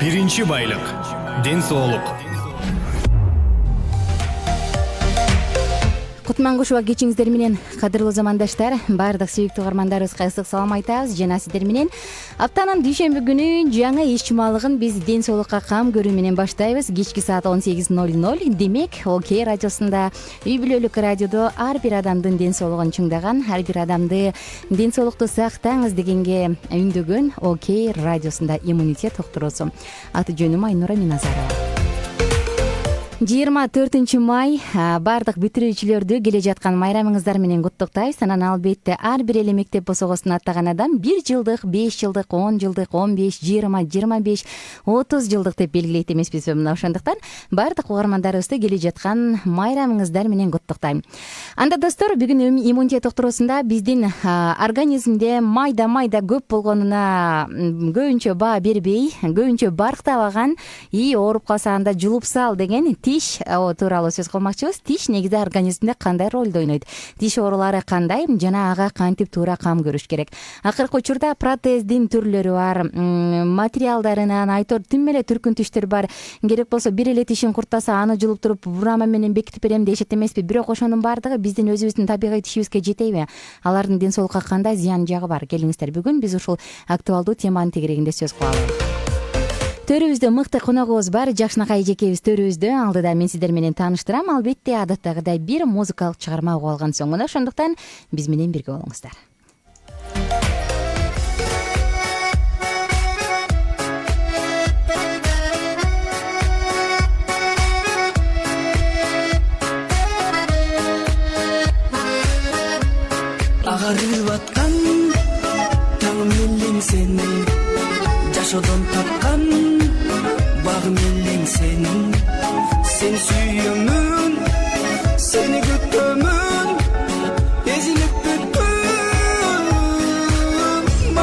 Биринчи байлык — ден соолук. Кутмангушева кечиңиздер менен, кадырлуу замандаштар. Баардык сүйүктүү угармандарыбызга ысык салам айтабыз жана сиздер менен аптанын дүйшөмбү күнү жаңы иш чымалыгын биз ден соолукка кам көрүү менен баштайбыз. Кечки саат 18:00. Демек, Окей радиосунда, үй бүлөлүк радиодо ар бир адамдын ден соолугун чыңдаган, ар бир адамды ден соолукту сактаңыз дегенге үндөгөн Окей радиосунда иммунитет доктурусу. Аты жөнүм Айнура Миназарова. 24 май баардык бүтүрүүчүлөрдү келе жаткан майрамыңыздар менен куттуктайбыз. Анан албетте ар бир эле мектеп босогосун аттаган адам 1 жылдык, 5 жылдык, 10 жылдык, 15, 20, 25, 30 жылдык деп белгилейт эмеспизби? Мына ошондуктан баардык угармандарыбызды келе жаткан майрамыңыздар менен куттуктайм. Анда достор, бүгүн иммунитет доктурусунда биздин организмде майда көп болгонуна көбүнчө баа бербей, көбүнчө барктабаган ооруп калса анда жулуп сал деген тиш тууралуу сөз кылмакчыбыз. Тиш негизи организмде кандай ролду ойнойт? Тиш оорулары кандай жана ага кантип туура кам көрүш керек? Акыркы учурда протездин түрлөрү бар, материалдарынан айтор тим эле түркүн тиштер бар. Керек болсо бир эле тишин курттаса аны жулуп туруп бурама менен бекитип берем дешет эмеспи? Бирок ошонун баардыгы биздин өзүбүздүн табигый тишибизге жетейби? Алардын ден соолукка кандай зыян жагы бар? Келиңиздер, бүгүн биз ушул актуалдуу теманын тегерегинде сөз кылалы. Төрүбүздө мыкты коногубуз бар. Жакшынакай эжекебиз төрүбүздө. Алдыда мен сиздер менен тааныштырам. Албетте адаттагыдай бир музыкалык чыгарма угуп алган соң мына ошондуктан биз менен бирге болуңуздар. Агарып аткан таңым элең сен, жашоодон тапкан багым элең сен. Сени сүйөмүн, сени күтөмүн, эзилип бүттүм.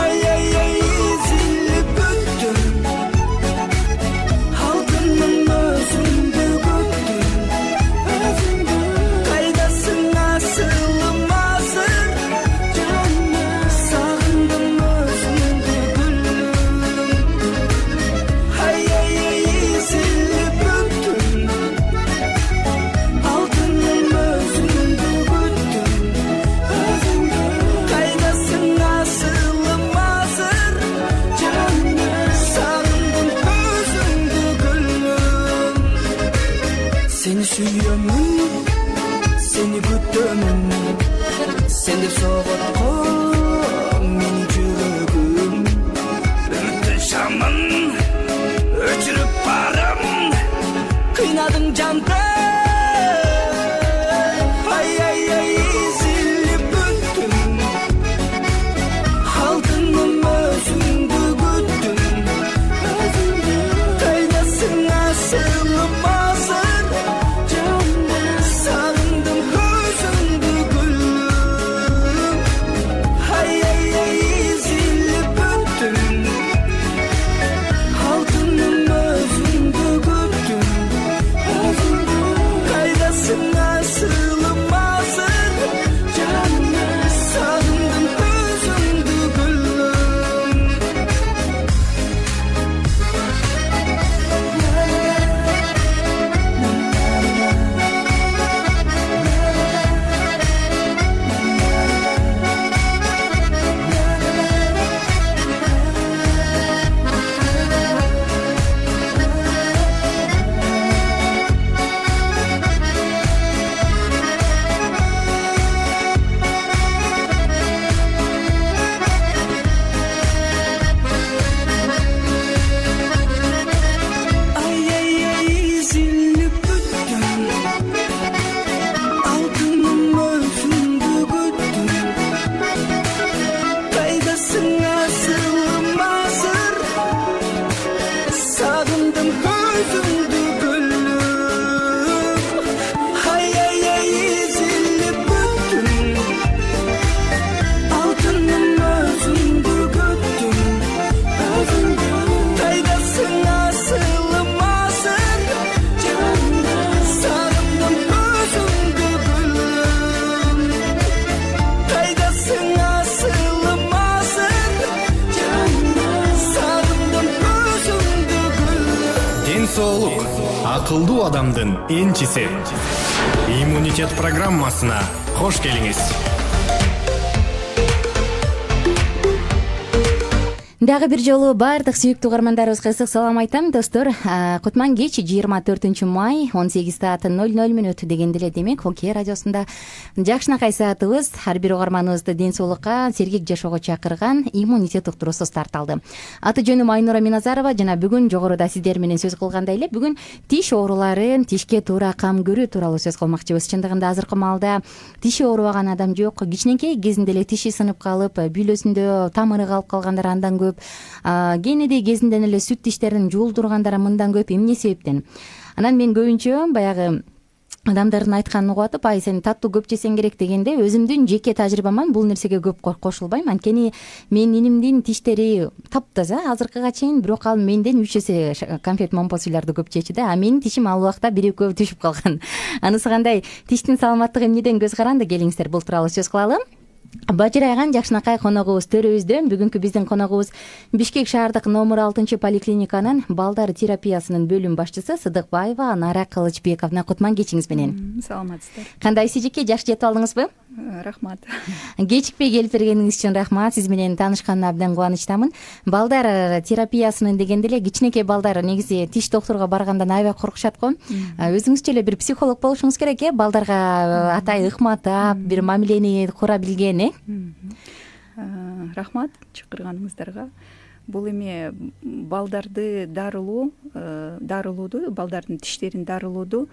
Ай, эзилип бүттүм. Алтыным өзүңдү күттүм. Кайдасың асылым азыр, сагындым өзүңдү гүлүм. Ай, эзилип бүттүм. Алтыным өзүңдү күттүм. Кайдасың асылым азыр, сагындым өзүңдү гүлүм. Сени сүйөмүн, сени күтөмүн, сен деп согот го менин жүрөгүм. Үмүттүн шамын өчүрүп барам, кыйнадың жанды. Ай, эзилип бүттүм. Алтыным өзүңдү күттүм. Кайдасың асылым азыр, сагындым өзүңдү гүлүм. соолук акылдуу адамдын энчиси. Иммунитет программасына кош келиңиз. Дагы бир жолу баардык сүйүктүү угармандарыбызга ысык салам айтам, достор. Кутман кеч 24 май 18 саат 00 дегенде эле демек Окей радиосунда жакшынакай саатыбыз ар бир угарманыбызды ден соолукка, сергек жашоого чакырган иммунитет уктуруусу старт алды. Аты жөнүм Айнура Миназарова жана бүгүн жогоруда сиздер менен сөз кылгандай эле бүгүн тиш ооруларын, тишке туура кам көрүү тууралуу сөз кылмакчыбыз. Чындыгында азыркы маалда тиши оорубаган адам жок. Кичинекей кезинде эле тиши сынып калып, бүйлөсүндө тамыры калып калгандар андан көп. Кенедей кезинден эле сүт тиштерин жуулдургандар мындан көп. Эмне себептен? Анан мен көбүнчө баягы адамдардын айтканын угуп атып, ай сен таттуу көп жесең керек дегенде, өзүмдүн жеке тажрыйбаман бул нерсеге көп кошулбайм. Анткени менин инимдин тиштери таптаза азыркыга чейин, бирок ал менден 3 эсе конфет момпосуйларды көп жечү да. А менин тишим ал убакта бир-экөө түшүп калган. Анысы кандай? Тиштин саламаттыгы эмнеден көз каранды? Келиңиздер бул тууралуу сөз кылалы. Бажырайган жакшынакай коногубуз төрүбүздө. Бүгүнкү биздин коногубуз Бишкек шаардык номер 6-поликлиниканын балдар терапиясынын бөлүм башчысы Сыдыкбаева Анара Кылычбековна. Кутман кечиңиз менен. Саламатсыздар. Кандайсыз эжеке, жакшы жетип алдыңызбы? Рахмат. Кечикпей келип бергениңиз үчүн рахмат. Сиз менен таанышканыма абдан кубанычтамын. Балдар терапиясынын дегенде эле кичинекей балдар негизи тиш доктурга баргандан аябай коркушат го. Өзүңүзчө эле бир психолог болушуңуз керек, балдарга атай ыкматап, бир мамилени кура билген, Рахмат чакырганыңыздарга. Бул эми балдарды дарылооду, балдардын тиштерин дарылооду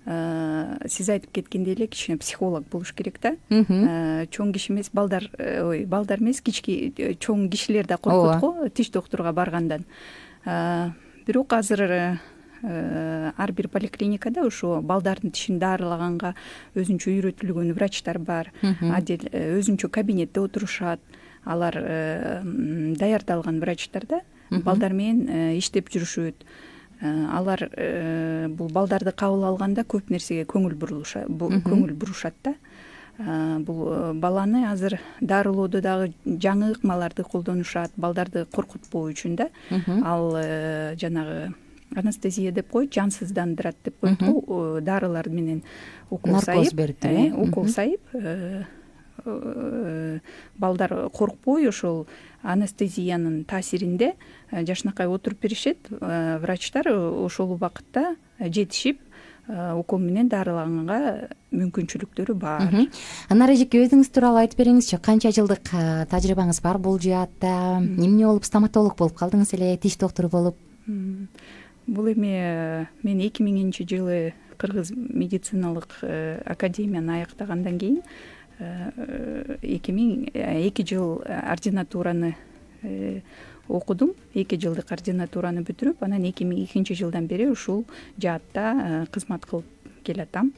сиз айтып кеткендей эле кичине психолог болуш керек да. Чоң киши эмес, балдар эмес, чоң кишилер да коркот го тиш доктурга баргандан. Бирок азыр ар бир поликлиникада ошо балдардын тишин дарылаганга өзүнчө үйрөтүлгөн врачтар бар. Өзүнчө кабинетте отурушат. Алар даярдалган врачтар да, балдар менен иштеп жүрүшөт. Алар бул балдарды кабыл алганда көп нерсеге көңүл бурушат да. Бул баланы азыр дарылоодо дагы жаңы ыкмаларды колдонушат, балдарды коркутпоо үчүн да. Ал жанагы анестезия деп коет, жансыздандырат деп коет го, дарылар менен укол сайып, балдар коркпой ошол анестезиянын таасиринде жакшынакай отуруп беришет. Врачтар ошол убакытта жетишип укол менен дарылаганга мүмкүнчүлүктөрү бар. Анара эжеке, өзүңүз тууралуу айтып бериңизчи. Канча жылдык тажрыйбаңыз бар бул жаатта? Эмне болуп стоматолог болуп калдыңыз эле, тиш доктору болуп? Бул эми мен 2000-жылы Кыргыз медициналык академияны аяктагандан кийин 2 жыл ординатураны окудум. 2 жылдык ординатураны бүтүрүп, анан 2002 жылдан бери ушул жаатта кызмат кылып келатам.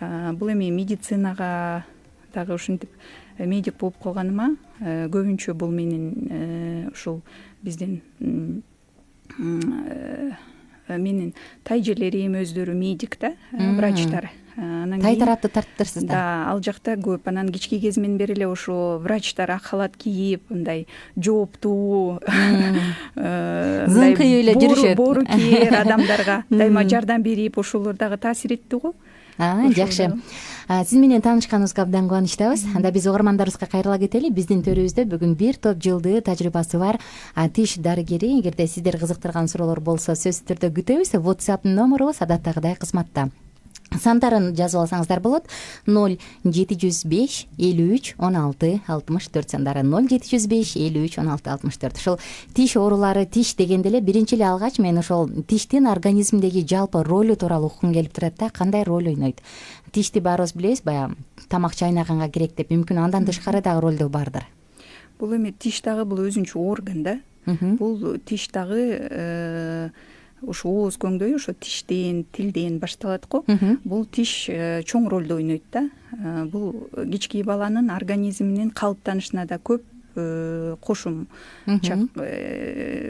Бул эми медицинага дагы ушинтип медик болуп калганыма көбүнчө бул менин ушул биздин менин тайжелерим өздөрү медик да, врачтар. Тай тарапты тарттырсыздар. Да, ал жакта көп. Анан кички кезимден бери эле ошо врачтар ак халат кийип, мындай жооптуу, зыңкый эле жүрүшөт. Боорукер адамдарга дайыма жардам берип, ошолор дагы таасир этти го. Жакшы. Сиз менен таанышканыбызга абдан кубанычтабыз. Анда биз угармандарыбызга кайрыла кетели. Биздин төрүбүздө бүгүн бир топ жылдыы тажрыйбасы бар тиш дарыгери. Эгерде сиздер кызыктырган суроолор болсо, сөзсүз түрдө күтөбүз. WhatsApp номерубуз адаттагыдай кызматта. Сандарын жазып алсаңыздар болот. 0705 53 16 64 сандары 0705 53 16 64. Ошол тиш оорулары, тиш дегенде эле биринчи эле алгач мен ошол тиштин организмдеги жалпы ролу тууралуу уккум келип турат да. Кандай роль ойнойт? Тишти баарыбыз билебиз, баягы тамак чайнаганга керек деп, мүмкүн андан тышкары дагы ролдо бардыр. Бул эми тиш дагы бул өзүнчө орган да. Бул тиш дагы ошо ооз көңдөй, ошо тиштен, тилден башталат го. Бул тиш чоң ролду ойнойт да. Бул кички баланын организминин калыптанышына да көп кошум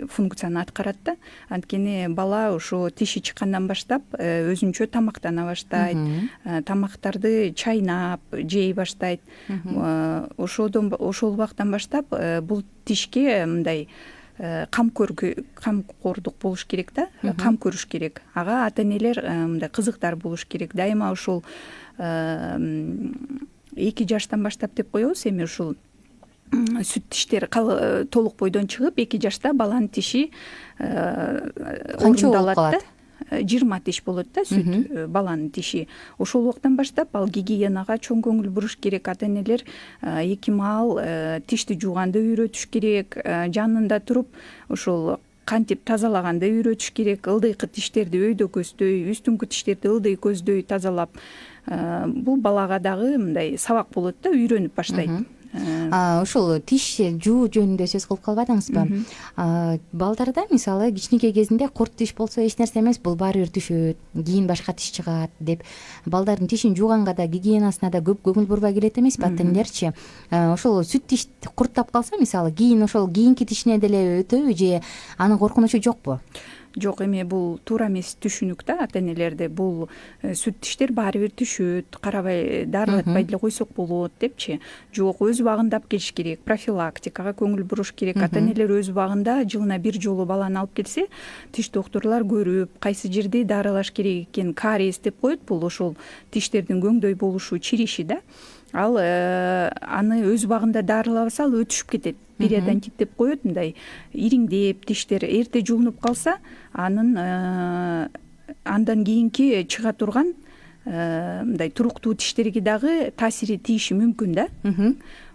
функцияны аткарат да. Анткени бала ошо тиши чыккандан баштап өзүнчө тамактана баштайт, тамактарды чайнап жей баштайт. Ошол убактан баштап бул тишке мындай камкордук болуш керек да, кам көрүш керек. Ага ата энелер мындай кызыктар болуш керек. Дайыма ушул 2 жаштан баштап деп коебуз. Эми ушул сүт тиштер толук бойдон чыгып 2 жашта баланын тиши канча болуп калат? 20 тиш болот да, сүт баланын тиши. Ошол убактан баштап ал гигиенага чоң көңүл буруш керек. Ата энелер 2 маал тишти жууганды үйрөтүш керек. Жанында туруп ошол кантип тазалаганды үйрөтүш керек. Ылдыйкы тиштерди өйдө көздөй, үстүңкү тиштерди ылдый көздөй тазалап, бул балага дагы мындай сабак болот да, үйрөнүп баштайт. Ушул тиш жуу жөнүндө сөз кылып калбадыңызбы? Балдарда мисалы кичинекей кезинде курт тиш болсо эч нерсе эмес, бул баары бир түшөт, кийин башка тиш чыгат деп балдардын тишин жууганга да, гигиенасына да көп көңүл бурбай келет эмеспи ата энелерчи? Ошол сүт тиш курттап калса, мисалы кийин ошол кийинки тишине деле өтөбү же анын коркунучу жокпу? Жок, эми бул туура эмес түшүнүк да ата энелерде. Бул сүт тиштер баары бир түшөт, карабай дарылатпай деле койсок болот депчи. Жок, өз убагында алып келиш керек, профилактикага көңүл буруш керек. Ата энелер өз убагында жылына 1 жолу баланы алып келсе, тиш доктурлар көрүп, кайсы жерди дарылаш керек экен, кариес деп коет. Бул ошол тиштердин көңдөй болушу, чириши да. Ал аны өз убагында дарылабаса ал өтүшүп кетет. Периодонтит деп коет, мындай ириңдеп тиштер эрте жуунуп калса, андан кийинки чыга турган мындай туруктуу тиштерге дагы таасири тийиши мүмкүн да.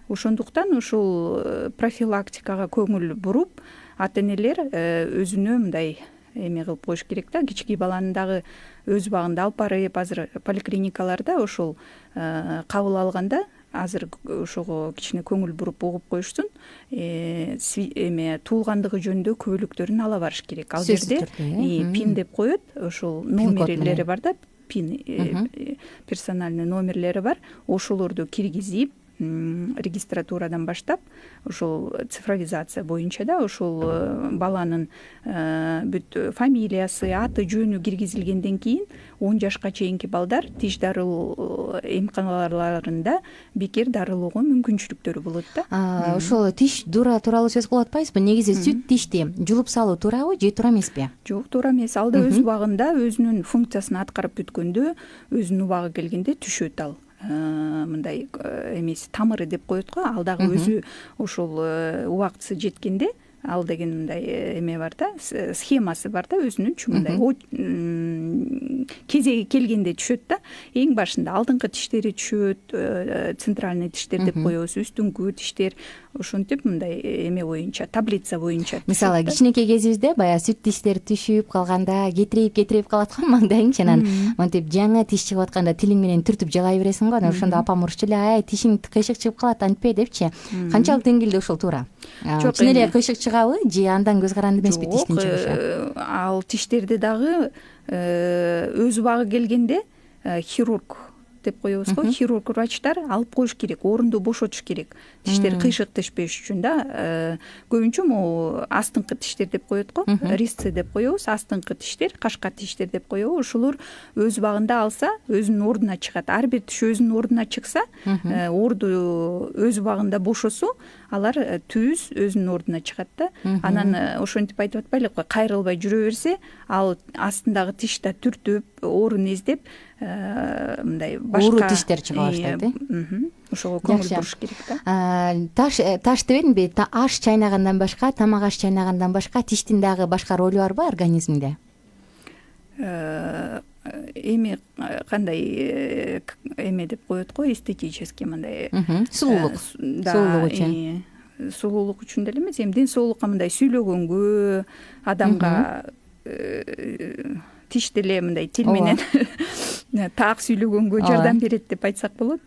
Ошондуктан ушул профилактикага көңүл буруп, ата энелер өзүнө мындай эме кылып коюш керек да. Кичинекей баланы дагы өз убагында алып барып, азыр поликлиникаларда ошол кабыл алганда азыр ошого кичине көңүл буруп угуп коюшсун. Эме туулгандыгы жөнүндө күбөлүктөрүн ала барыш керек. Ал жерде пин деп коет, ошол номерлери бар да, пин персональный номерлери бар. Ошолорду киргизип, регистратурадан баштап, ошол цифровизация боюнча да, ошол баланын бүт фамилиясы, аты, жөнү киргизилгенден кийин 10 жашка чейинки балдар тиш дарылоо эмканаларында бекер дарылоого мүмкүнчүлүктөрү болот да. Ошол тиш дуура тууралуу сөз кылып атпайсызбы? Негизи сүт тишти жулуп салуу туурабы же туура эмеспи? Жок, туура эмес. Ал да өз убагында өзүнүн функциясын аткарып бүткөндө, өзүнүн убагы келгенде түшөт ал. Мындай эмеси тамыры деп коет го, ал дагы өзү ошол убактысы жеткенде, ал деген мындай эме бар да, схемасы бар да, өзүнүнчү мындай кезеги келгенде түшөт да. Эң башында алдыңкы тиштери түшөт, центральный тиштер деп коебуз, үстүңкү тиштер, ошентип мындай эме боюнча, таблица боюнча. Мисалы кичинекей кезибизде баягы сүт тиштер түшүп калганда кетирип калат го маңдайыңчы, анан монтип жаңы тиш чыгып атканда тилиң менен түртүп жалай бересиң го. Ошондо апам урушчу эле, ай тишиң кыйшык чыгып калат, антпей депчи. Канчалык деңгээлде ушул туура? Чын эле кыйшык чыгабы же андан көз каранды эмеспи тиштин чыгышы? Ал тиштерди дагы өз убагы келгенде хирург деп коебуз го, хирург врачтар алып коюш керек, орунду бошотуш керек. Тиштер кыйшык түшпөш үчүн да. Көбүнчө могу астыңкы тиштер деп коет го, резцы деп коебуз, астыңкы тиштер, кашка тиштер деп коебуз. Ошолор өз убагында алса, өзүнүн ордуна чыгат. Ар бир тиш өзүнүн ордуна чыкса, орду өз убагында бошосо, алар түз өзүнүн ордуна чыгат да. Анан ошентип айтып атпайлыкпы, кайрылбай жүрө берсе, ал астындагы тиш да түртүп, орун издеп, мындай башка ууру тиштер чыга баштайт. Ошого көңүл буруш керек Таш да. дебедимби? Аш чайнагандан башка, тамак аш чайнагандан башка тиштин дагы башка ролу барбы организмде? Эми кандай эме деп коет го, эстетический мындай сулуулук үчүн. Сулуулук үчүн деле эмес, эми ден соолукка мындай сүйлөгөнгө, адамга тиш деле мындай тил менен так сүйлөгөнгө жардам берет деп айтсак болот.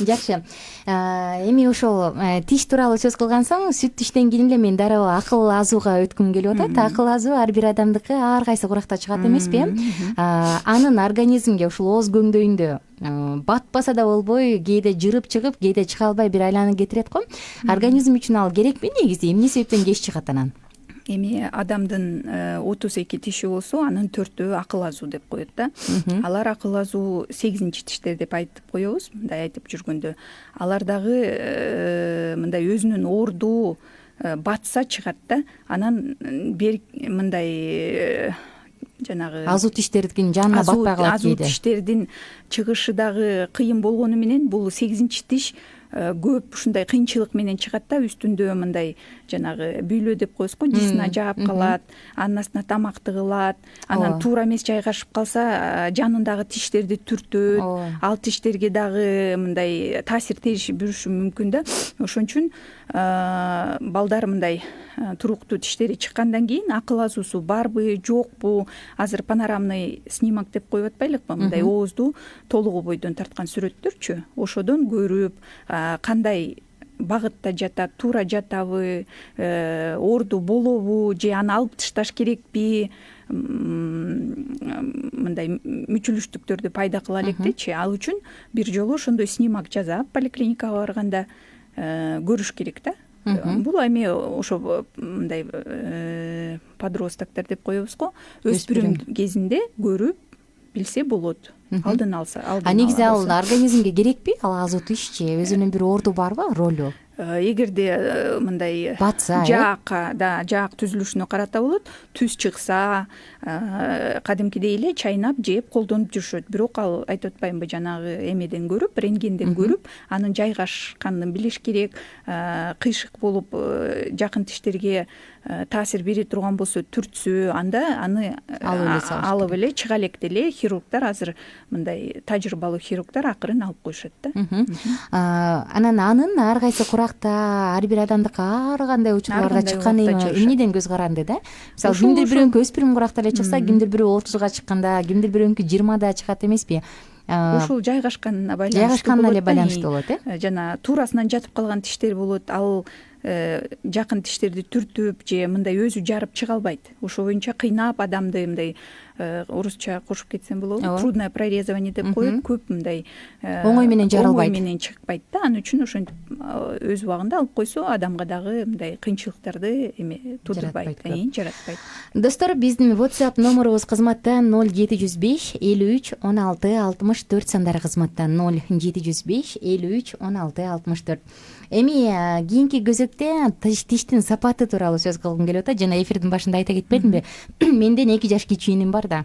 Жакшы. Эми ошол тиш тууралуу сөз кылган соң, сүт тиштен кийин эле мен дароо акыл азууга өткүм келип атат. Акыл азуу ар бир адамдыкы ар кайсы куракта чыгат эмеспи? Анын организмге ушул ооз көңдөйүндө батпаса да болбой, кээде жырып чыгып, кээде чыга албай бир айланып кетирет го. Организм үчүн ал керекпи негизи? Эмне себептен кеч чыгат анан? Эми адамдын 32 тиши болсо, анын 4-өө акыл азуу деп коет да. Алар акыл азуу 8-чи тиштер деп айтып коебуз, мындай айтып жүргөндө. Алар дагы мындай өзүнүн орду, батса чыгат да, анан мындай жанагы азу тиштердин жанына батпай калат азу кээде. тиштердин чыгышы дагы кыйын болгону менен бул 8 тиш көп ушундай кыйынчылык менен чыгат да, үстүндө мындай жанагы бүйлө деп коебузго, жисина жаап калат, анын астына тамак тыгылат, анан туура эмес жайгашып калса жанындагы тиштерди түртөт, ал тиштерге дагы мындай таасир тийиши мүмкүн да. Ошон үчүн балдар мындай туруктуу тиштери чыккандан кийин акыл азуусу барбы жокпу, азыр панорамный снимок деп коюп атпайлыкпы, мындай оозду толугу бойдон тарткан сүрөттөрчү, ошодон көрүп кандай багытта жатат, туура жатабы, оорду болобу же аны алып ташташ керекпи, мындай мүчүлүштүктөрдү пайда кыла электечи. Ал үчүн бир жолу ошондой снимок жасап поликлиникага барганда көрүш керек да. Бул эми ошо мындай подростоктор деп коебузго, өспүрүм кезинде көрүп билсе болот, алдын алса. Негизи ал организмге керекпи? Ал азу тиш же өзүнүн бир орду барбы, ролу? Эгерде мындай батса, жаак түзүлүшүнө карата болот, түз чыкса, кадимкидей эле чайнап жеп колдонуп жүрүшөт. Бирок ал айтып атпаймынбы, жанагы эмеден көрүп, рентгенден көрүп, анын жайгашканын билиш керек. Кыйшык болуп жакын тиштерге таасир бере турган болсо түртсө, анда аны алып эле чыга электе эле хирургдар, азыр мындай тажрыйбалуу хирургдар акырын алып коюшат да. Анан ар кайсы куракта, ар бир адамдыкы ар кандай учурларда чыкканы эмнеден көз каранды да? Мисалы, кимдир бирөөнүкү өспүрүм куракта эле чыкса, кимдир бирөө 30га чыкканда, кимдир бирөөнүкү 20да чыгат эмеспи? Ушул жайгашканына байланыштуу болот, жана туурасынан жатып калган тиштер болот, ал жакын тиштерди түртүп же мындай өзү жарып чыга албайт. Ошо боюнча кыйнап адамды мындай орусча кошуп кетсем болобу, трудное прорезывание деп коет, көп мындай оңой менен жаралбайт, оңой менен чыкпайт да. Анын үчүн ошентип өз убагында алып койсо, адамга дагы мындай кыйынчылыктарды туудурбайт, жаратпайт. Достор, биздин WhatsApp номерубуз кызматта 0705 53 16 64 сандары кызматта 0705 53 16 64. Эми кийинки көзөктө тиштин сапаты тууралуу сөз кылгым келип атат. Жана эфирдин башында айта кетпедимби? Менден 2 жаш кичүүнүм бар да.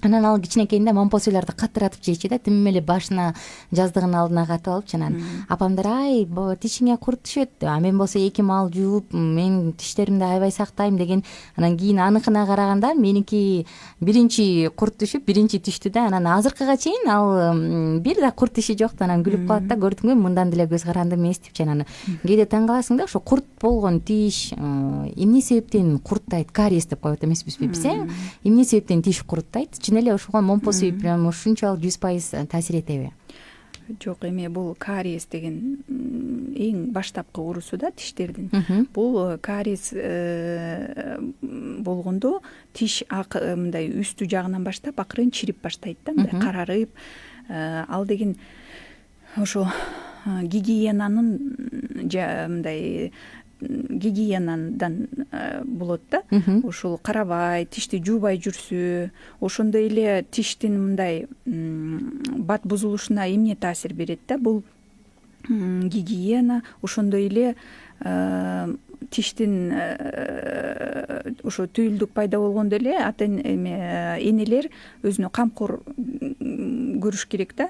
Анан ал кичинекейинде момпосуйларды каттыратып жейчи да, тим эле башына жаздыгын алдына катып алып, анан апамдар: "Ай, тишиңе курт түшөт. Мен болсо 2 мал жууп, мен тиштеримди аябай сактайм" деген. Анан кийин аныкына караганда меники биринчи курт түшүп, биринчи түштү да. Анан азыркыга чейин ал бир да курт тиши жок да. Анан күлүп калат да: "Көрдүңбү, мындан деле көз карандым эмес" деп. Анан кээде таң каласың да, ошо курт болгон тиш эмне себептен курттайт? Кариес деп коет эмеспизби биз? Эмне себептен тиш курттайт? Чын эле ошого момпосуй прям ушунчалык 100% таасир этеби? Жок, эми бул кариес деген эң баштапкы оорусу да тиштердин. Бул кариес болгондо тиш мындай үстү жагынан баштап акырын чирип баштайт да, мындай карарып. Ал деген ошо гигиенанын мындай гигиенадан болот да. Ушул карабай, тишти жуубай жүрсө, ошондой эле тиштин мындай бат бузулушуна эмне таасир берет да? Бул гигиена, ошондой эле тиштин ошо түйүлдүк пайда болгондо эле энелер өзүнө камкор көрүш керек да.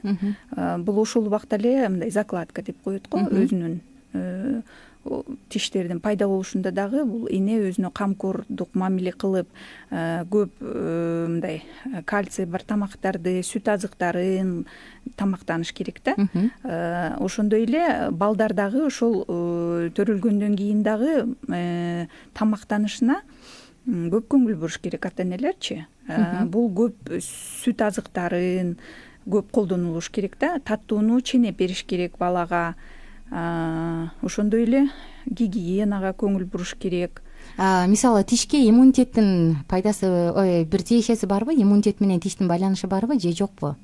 Бул ошол убакта эле мындай закладка деп коет го, өзүнүн тиштердин пайда болушунда дагы бул эне өзүнө камкордук мамиле кылып, көп мындай кальций бар тамактарды, сүт азыктарын тамактаныш керек да. Ошондой эле балдар дагы ошол төрөлгөндөн кийин дагы тамактанышына көп көңүл буруш керек, ата-энелерчи. Бул көп сүт азыктарын көп колдонулуш керек да. Таттууну ченеп бериш керек балага. Ошондой эле гигиенага көңүл буруш керек. Мисалы, тишке иммунитеттин пайдасы, бир тиешеси барбы? Иммунитет менен тиштин байланышы барбы же жокпу?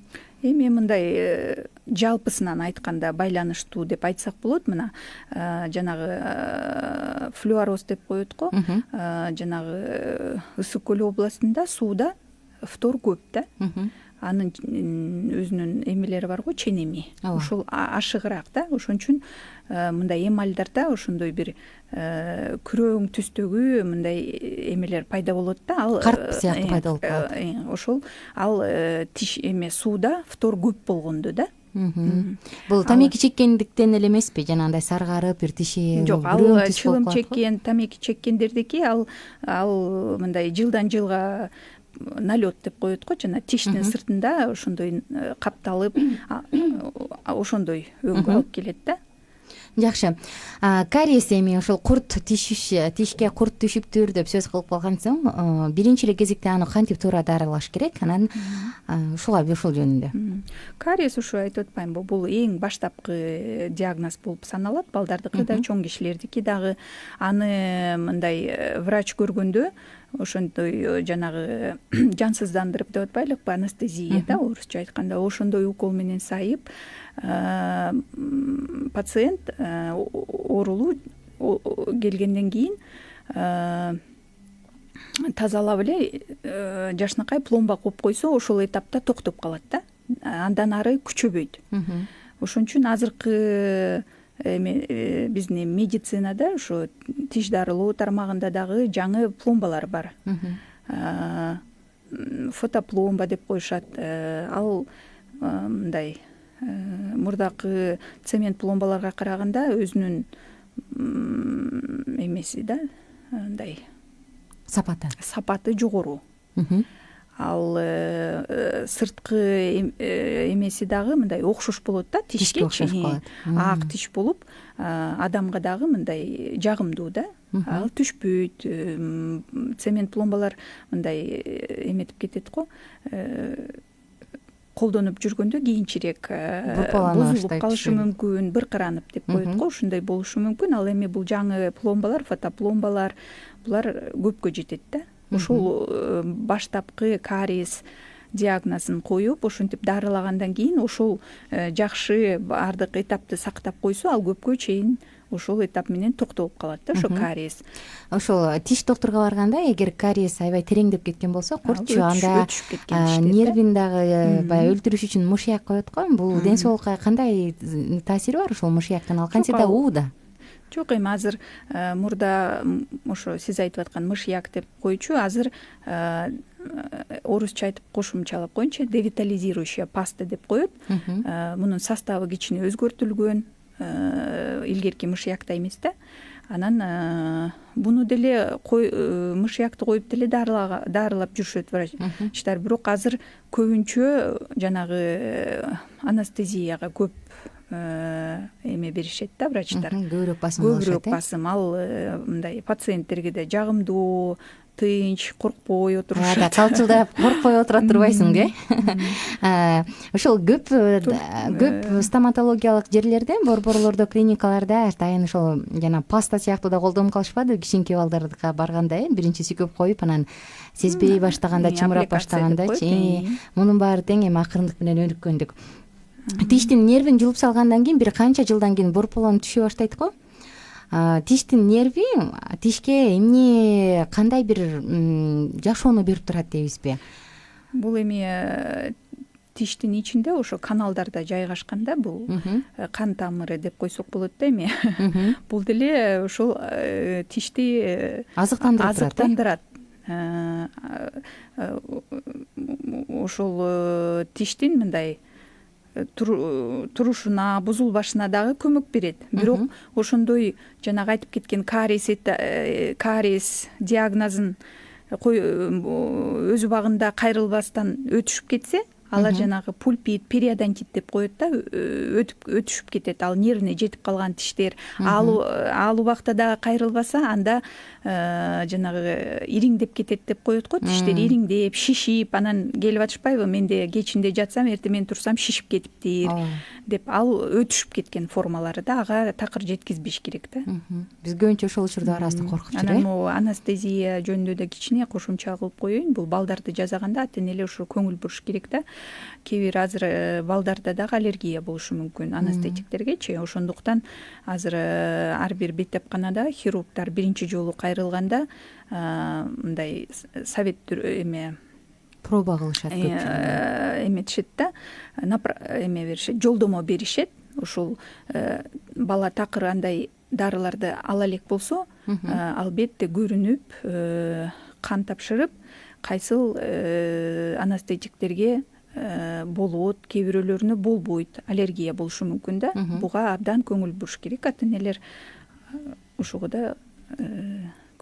Эми мындай жалпысынан айтканда байланыштуу деп айтсак болот. Мына жанагы флюороз деп коет го. Жанагы Ысык көл областында сууда фтор көп да. анын өзүнүн эмелери бар го, ченеми, Ооба. ошол ашыгыраак да. Ошон үчүн мындай эмальдарда ошондой бир күрөң түстөгү мындай эмелер пайда болот да. Ал Карп сыяктуу пайда болуп калат. Ошол ал тиш эме сууда фтор көп болгондо да. Бул тамеки чеккендиктен эле эмеспи? Жанагындай саргарып, бир тиши Жок, ал күрөң түс чылым болуп калат го? чеккен, тамеки чеккендердики ал мындай жылдан жылга налет деп коет го, жана тиштин сыртында ошондой капталып, ошондой өңгө алып келет да. Жакшы. Кариес эми ошол курт тишке курт түшүптүр деп сөз кылып калган соң, биринчи эле кезекте аны кантип туура дарылаш керек? Анан ушул жөнүндө. Кариес ушу айтып атпаймынбы, бул эң баштапкы диагноз болуп саналат, балдардыкы да, чоң кишилердики дагы. Аны мындай врач көргөндө ошондой жанагы жансыздандырып деп атпайлыкпы, анестезия да, орусча айтканда, ошондой укол менен сайып пациент оорулуу келгенден кийин тазалап эле жашынакай пломба коюп койсо, ошол этапта токтоп калат да, андан ары күчөбөйт. Ошон үчүн азыркы биздин медицинада ошо тиш дарылоо тармагында дагы жаңы пломбалар бар. Фотопломба деп коюшат. Ал мындай мурдакы цемент пломбаларга караганда өзүнүн эмеси да, мындай сапаты жогору. Ал сырткы эмеси дагы мындай окшош болот да, тишке окшош калат. Ак тиш болуп, адамга дагы мындай жагымдуу да. Ал түшпөйт. Цемент пломбалар мындай эметип кетет го, колдонуп жүргөндө кийинчерээк бузулуп калышы мүмкүн, быркыранып деп коет го, ушундай болушу мүмкүн. Ал эми бул жаңы пломбалар, фотопломбалар, булар көпкө жетет да. Ошол баштапкы кариес диагнозун коюп, ошентип дарылагандан кийин ошол жакшы баардык этапты сактап койсо, ал көпкө чейин ошол этап менен токтолуп калат да, ошо кариес. Ошол тиш доктурга барганда, эгер кариес аябай тереңдеп кеткен болсо, куртчу анда нервин дагы баягы өлтүрүш үчүн мышьяк коет го. Бул ден соолукка кандай таасири бар ушул мышьяктын? Ал кантсе да ууда? Жок, эми азыр мурда ошо сиз айтып аткан мышьяк деп коючу, азыр орусча айтып кошумчалап коеюнчу, девитализирующая паста деп коет. Мунун составы кичине өзгөртүлгөн, илгерки мышьяктай эмес да. Анан буну деле мышьякты коюп деле дарылап жүрүшөт врачтар, бирок азыр көбүнчө жанагы анестезияга көп эме беришет да врачтар. Көбүрөөк басым алышат. Көбүрөөк басым. Ал мындай пациенттерге да жагымдуу, тынч, коркпой отурушат. Калчылдап коркпой отура турбайсыңбы, э? Ошол көп стоматологиялык жерлерде, борборлордо, клиникаларда атайын ошол жана паста сыяктуу да колдонуп калышпадыбы кичинекей балдарга барганда, биринчи сүйкөп коюп, анан сезбей баштаганда, чымырап баштагандачы. Мунун баары тең эми акырындык менен өнүккөндүк. Тиштин нервин жулуп салгандан кийин бир канча жылдан кийин борполон түшө баштайт го. Тиштин нерви тишке эмне, кандай бир жашоону берип турат дейбизби? Бул эми тиштин ичинде ошо каналдарда жайгашканда, бул кан тамыры деп койсок болот да эми. Бул деле ошол тишти азыктандырат. Ошол тиштин мындай турушуна, бузулбашына дагы көмөк берет. Бирок ошондой жанагы айтып кеткен кариес диагнозун өз убагында кайрылбастан өтүшүп кетсе, алар жанагы пульпит, периодонтит деп коет да, өтүшүп кетет. Ал нервине жетип калган тиштер. Ал убакта дагы кайрылбаса, анда жанагы ириңдеп кетет деп коет го. Тиштер ириңдеп, шишип, анан келип атышпайбы, менде кечинде жатсам, эртең мен турсам шишип кетиптир деп. Ал өтүшүп кеткен формалары да, ага такыр жеткизбеш керек да. Биз көбүнчө ошол учурда арасында коркуп жүрөбүз. Анан могу анестезия жөнүндө да кичине кошумча кылып коеюн. Бул балдарды жазаганда ата энелер ошо көңүл буруш керек да. Кээ бир азыр балдарда дагы аллергия болушу мүмкүн анестетиктергечи. Ошондуктан азыр ар бир беттепканада хирургдар биринчи жолу кайрылганда мындай совет эме проба кылышат көпчүлүгү. Эметишет да, эме беришет, жолдомо беришет. Ушул бала такыр андай дарыларды ала элек болсо, албетте көрүнүп, кан тапшырып, кайсыл анестетиктерге болот, кээ бирөөлөрүнө болбойт, аллергия болушу мүмкүн да. Буга абдан көңүл буруш керек, ата энелер ушуга да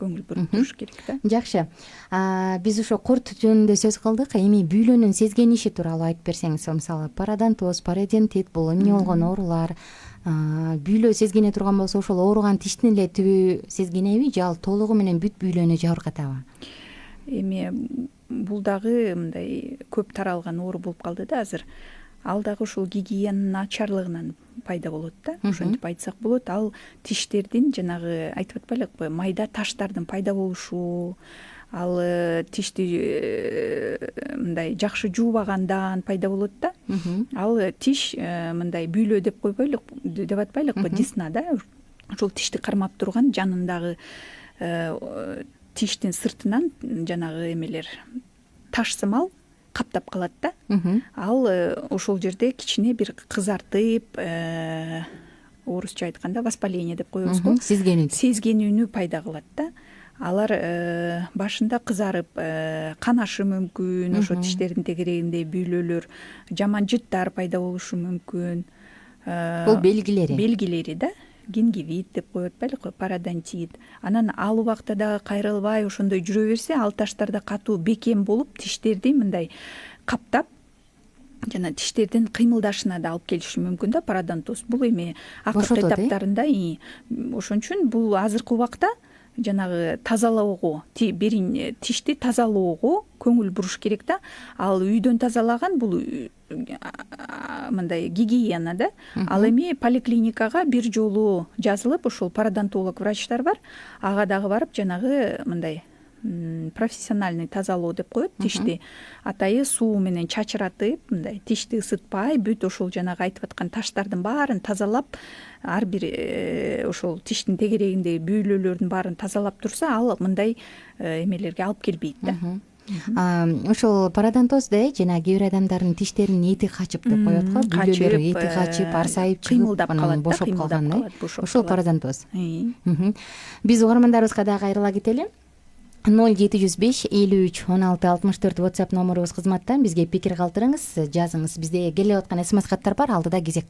көңүл буруп туруш керек да. Жакшы. Биз ошо курт жөнүндө сөз кылдык. Эми бүйлөнүн сезгениши тууралуу айтып берсеңиз, мисалы пародонтоз, пародонтит бул эмне болгон оорулар, бүйлө сезгене турган болсо, ошол ооруган тиштин эле түбү сезгенеби же ал толугу менен бүт бүйлөнү жабыркатабы? Эми бул дагы мындай көп таралган оору болуп калды да азыр. Ал дагы ушул гигиенанын начарлыгынан пайда болот да. Ошентип айтсак болот. Ал тиштердин жанагы айтып атпайлыкпы, майда таштардын пайда болушу, ал тишти мындай жакшы жуубагандан пайда болот да. Ал тиш мындай бүйлө деп койбойлук, деп атпайлыкпы, десна да. Ошол тишти кармап турган жанындагы тиштин сыртынан жанагы эмелер таш сымал каптап калат да. Ал ошол жерде кичине бир кызартып, орусча айтканда воспаление деп коебуз го, сезгенүүнү пайда кылат да. Алар башында кызарып, канашы мүмкүн, ошо тиштердин тегерегинде бүйлөлөр, жаман жыттар пайда болушу мүмкүн. Бул белгилери да. Гингивит деп коюп атпайлыкпы, пародонтит. Анан ал убакта дагы кайрылбай ошондой жүрө берсе, ал таштарда катуу бекем болуп, тиштерди мындай каптап, жана тиштердин кыймылдашына да алып келиши мүмкүн да пародонтоз. Бул эми акыркы этаптарында. Ошон үчүн бул азыркы убакта жанагы тазалоого, тишти тазалоого көңүл буруш керек да. Ал үйдөн тазалаган бул мындай гигиена да. Ал эми поликлиникага бир жолу жазылып, ошол пародонтолог врачтар бар, ага дагы барып жанагы мындай профессиональный тазалоо деп коет, тишти атайы суу менен чачыратып, мындай тишти ысытпай, бүт ошол жанагы айтып аткан таштардын баарын тазалап, ар бир ошол тиштин тегерегиндеги бүйлөлөрдүн баарын тазалап турса, ал мындай эмелерге алып келбейт да. Ошол пародонтозда жана кээ бир адамдардын тиштеринин эти качып деп коет го, бүйлөлөрү эти качып, арсайып чыгып, анан бошоп калган, ошол пародонтоз. Биз угармандарыбызга дагы кайрыла кетели. 0705-53-16-64 WhatsApp номерубуз кызматта. Бизге пикир калтырыңыз, жазыңыз. Бизде келип аткан СМС каттар бар, алдыда кезек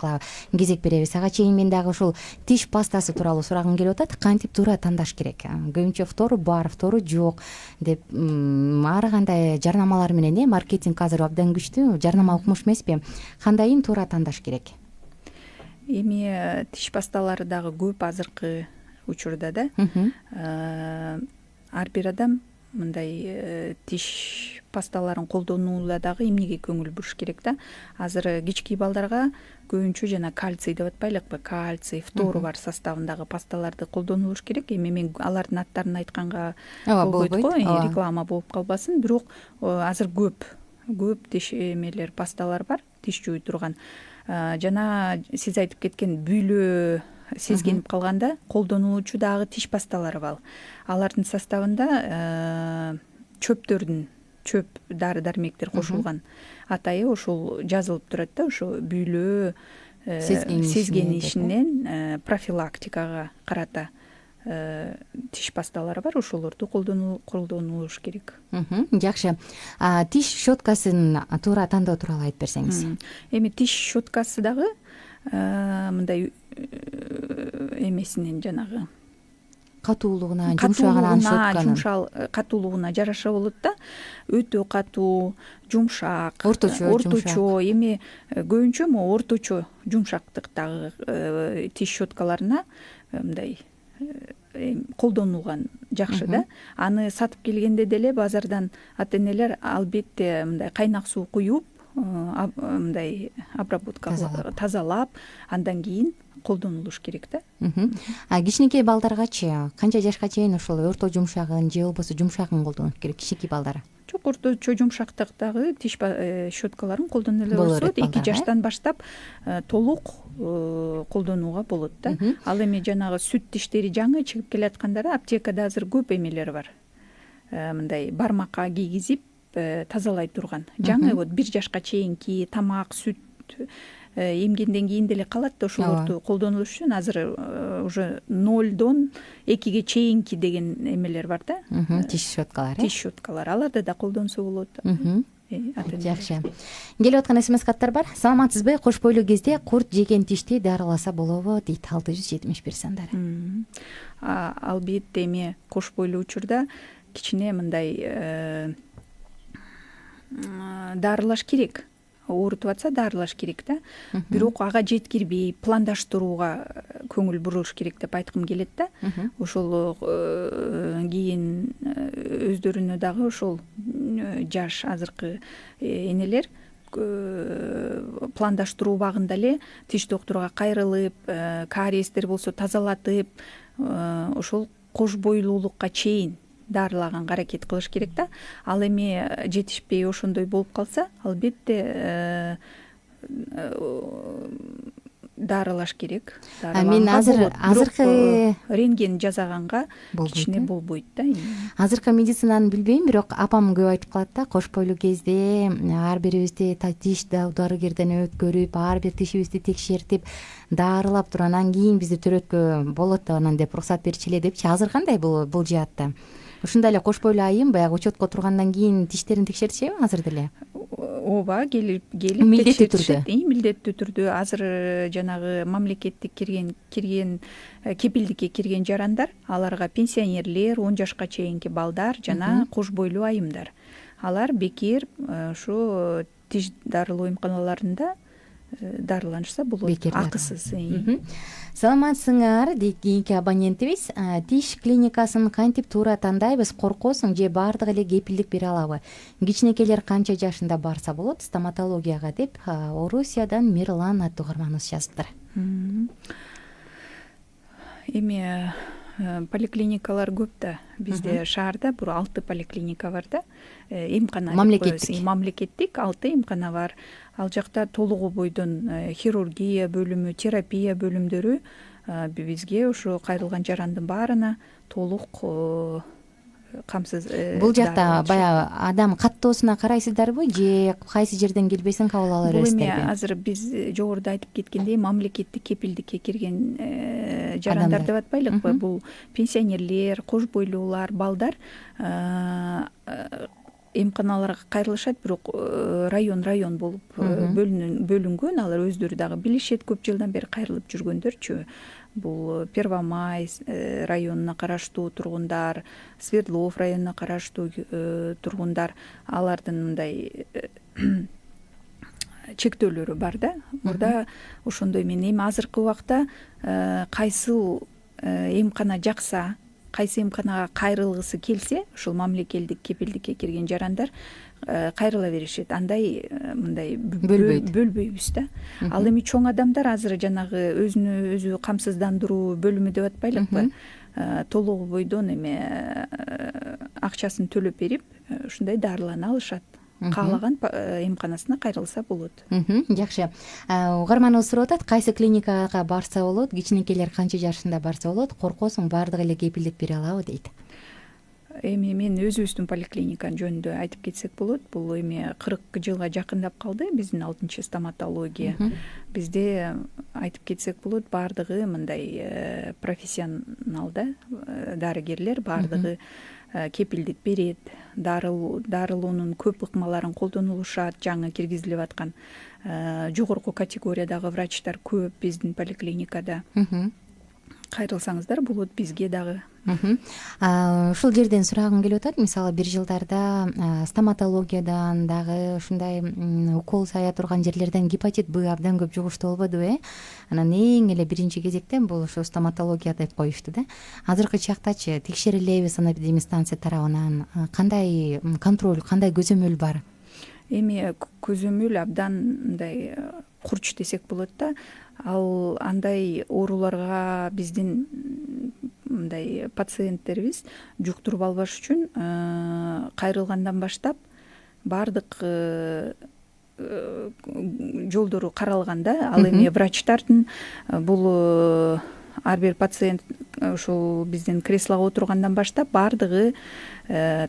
беребиз. Ага чейин мен дагы ушул тиш пастасы тууралуу сурагым келип атат. Кантип туура тандаш керек? Көбүнчө фтору бар, фтору жок деп ар кандай жарнамалар менен, маркетинг азыр абдан күчтүү, жарнама укмуш эмеспи? Кандайын туура тандаш керек? Эми тиш пасталары дагы көп азыркы учурда да. Ар бир адам мындай тиш пасталарын колдонууда дагы эмнеге көңүл буруш керек да. Азыр кички балдарга көбүнчө жана кальций деп атпайлыкпы, кальций, фтору бар составындагы пасталарды колдонулуш керек. Эми мен алардын аттарын айтканга болбойт го, реклама болуп калбасын. Бирок азыр көп тиш эмелер, пасталар бар, тиш жууй турган. Жана сиз айтып кеткен бүйлө сезгенип калганда колдонулуучу дагы тиш пасталары бар. Алардын составында чөп дары дармектер кошулган. Атайы ошол жазылып турат да, ошо бүйлө сезгенишинен профилактикага карата тиш пасталары бар, ошолорду колдонулуш керек. Жакшы. Тиш щеткасын туура тандоо тууралуу айтып берсеңиз. Эми тиш щеткасы дагы мындай эмесинен жанагы катуулугуна, жумшагына, катуулугуна жараша болот да. Өтө катуу, жумшак, орточо. Эми көбүнчө орточо жумшактыктагы тиш щеткаларына мындай колдонулган жакшы да. Аны сатып келгенде деле базардан ата энелер албетте мындай кайнак суу куюп, мындай обработка тазалап, андан кийин колдонулуш керек да. Кичинекей балдаргачы канча жашка чейин ошол орто жумшагын же болбосо жумшагын колдонуш керек кичинекей балдар? Жок, орточо жумшактыктагы тиш щеткаларын колдоно эле болсо, 2 жаштан баштап толук колдонууга болот да. Ал эми жанагы сүт тиштери жаңы чыгып келаткандар, аптекада азыр көп эмелер бар. Мындай бармакка кийгизип тазалай турган жаңы вот 1 жашка чейинки тамак сүт эмгенден кийин деле калат да ошолорду колдонулуш үчүн азыр уже 0дон 2ге чейинки деген эмелер бар да, тиш щеткалар. тиш щеткалар, аларды да колдонсо болот. Жакшы. Келип аткан СМС каттар бар. Саламатсызбы? Кош бойлуу кезде курт жеген тишти дарыласа болобу дейт 671 сандары. Албетте эми кош бойлуу учурда кичине мындай дарылаш керек. Оорутуп атса дарылаш керек да. Бирок ага жеткирбей пландаштырууга көңүл буруш керек деп айткым келет да. Ошол кийин өздөрүнө дагы ошол жаш азыркы энелер пландаштыруу убагында эле тиш доктурга кайрылып, кариестер болсо тазалатып, ошол кош бойлуулукка чейин дарылаганга аракет кылыш керек да. Ал эми жетишпей ошондой болуп калса, албетте дарылаш керек. Мен азыркы рентген жасаганга кичине болбойт да. Азыркы медицинаны билбейм, бирок апам көп айтып калат да, кош бойлуу кезде ар бирибизди тиш дарыгерден өткөрүп, ар бир тишибизди текшертип, дарылап туруп, анан кийин бизди төрөткө болот да, анан деп уруксат берчү эле депчи. Азыр кандай бул жаатта? Ушундай эле кош бойлуу айым баягы учетко тургандан кийин тиштерин текшертишеби азыр деле? Ооба, келип милдеттүү түрдө азыр жанагы мамлекеттик кирген кепилдикке кирген жарандар, аларга пенсионерлер, 10 жашка чейинки балдар жана кош бойлуу айымдар. Алар бекер ушу тиш дарылоо эмканаларында дарыланышса болот, акысыз. Саламатсыңар дейт кийинки абонентибиз. Тиш клиникасын кантип туура тандайбыз, коркосуң же баардыгы эле кепилдик бере алабы? Кичинекейлер канча жашында барса болот стоматологияга деп Орусиядан Мирлан аттуу угарманыбыз жазыптыр. Эми поликлиникалар көп да. Бизде шаарда 6 поликлиника бар да. Эмкана мамлекеттик 6 эмкана бар. Ал жакта толугу бойдон хирургия бөлүмү, терапия бөлүмдөрү бизге ошо кайрылган жарандын баарына толук камсыз. Бул жакта баягы адам каттоосуна карайсыздарбы же кайсы жерден келбесин кабыл ала бересиздерби? Бул эми азыр биз жогоруда айтып кеткендей мамлекеттик кепилдикке кирген жарандар деп атпайлыкпы? Бул пенсионерлер, кош бойлуулар, балдар эмканаларга кайрылышат, бирок район болуп бөлүнгөн. Алар өздөрү дагы билишет, көп жылдан бери кайрылып жүргөндөрчү. Бул Первомай районуна караштуу тургундар, Свердлов районуна караштуу тургундар, алардын мындай чектөөлөрү бар да. Мурда ошондой мен эми азыркы убакта кайсы эмкана жакса, кайсы эмканага кайрылгысы келсе, ошол мамлекеттик кепилдикке кирген жарандар кайрыла беришет. Андай мындай бөлбөйбүз да. Ал эми чоң адамдар азыр жанагы өзүнө өзү камсыздандыруу бөлүмү деп атпайлыкпы? Толугу бойдон эми акчасын төлөп берип, ушундай дарылана алышат. Каалаган эмканасына кайрылса болот. Жакшы. Угарманыбыз сурап атат, кайсы клиникага барса болот, кичинекейлер канча жашында барса болот, коркосуң баардыгы эле кепилдик бере алабы дейт. Эми мен өзүбүздүн поликлиниканын жөнүндө айтып кетсек болот. Бул эми 40 жылга жакындап калды биздин 6 стоматология. Бизде айтып кетсек болот, баардыгы мындай профессионал да, дарыгерлер баардыгы кепилдик берет. Дарылоонун көп ыкмаларын колдонулушат, жаңы киргизилип аткан жогорку категориядагы врачтар көп биздин поликлиникада. Кайрылсаңыздар болот бизге дагы. Ушул жерден сурагым келип атат. Мисалы бир жылдарда стоматологиядан дагы ушундай укол сая турган жерлерден гепатит Б абдан көп жугуштуу болбодубу? Анан эң эле биринчи кезектен бул ошо стоматология деп коюшту да. Азыркы чактачы текшерилеби санэпидемстанция тарабынан? Кандай контроль, кандай көзөмөл бар? Эми көзөмөл абдан мындай курч десек болот да. Ал андай ооруларга биздин мындай пациенттерибиз жуктуруп албаш үчүн кайрылгандан баштап баардык жолдору каралган да. Ал эми врачтардын бул ар бир пациент ушул биздин креслого отургандан баштап баардыгы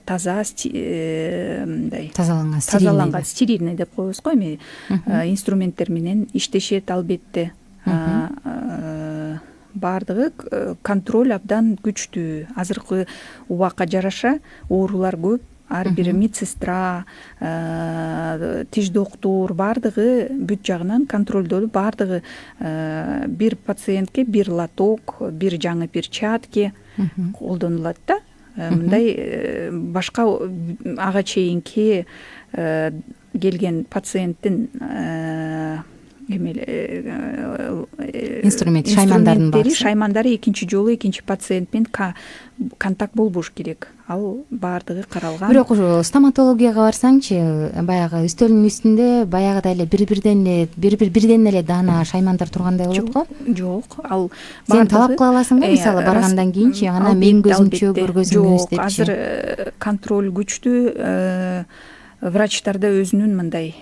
таза мындай тазаланган стерильный деп коебуз го эми инструменттер менен иштешет. Албетте баардыгы контроль абдан күчтүү. Азыркы убакка жараша оорулар көп. Ар бир медсестра, тиш доктур баардыгы бүт жагынан контролдолуп, баардыгы бир пациентке бир лоток, бир жаңы перчатки колдонулат да. Мындай башка ага чейинки келген пациенттин шаймандары экинчи жолу экинчи пациент менен контакт болбош керек. Ал баардыгы каралган. Бирок ушу стоматологияга барсаңчы, баягы үстөлдүн үстүндө баягыдай эле бирден эле даана шаймандар тургандай болот го? Жок, ал сен талап кыла аласыңбы, мисалы баргандан кийинчи анан менин көзүмчө көргөзүңүз депчи? Азыр контроль күчтүү. Врачтарда өзүнүн мындай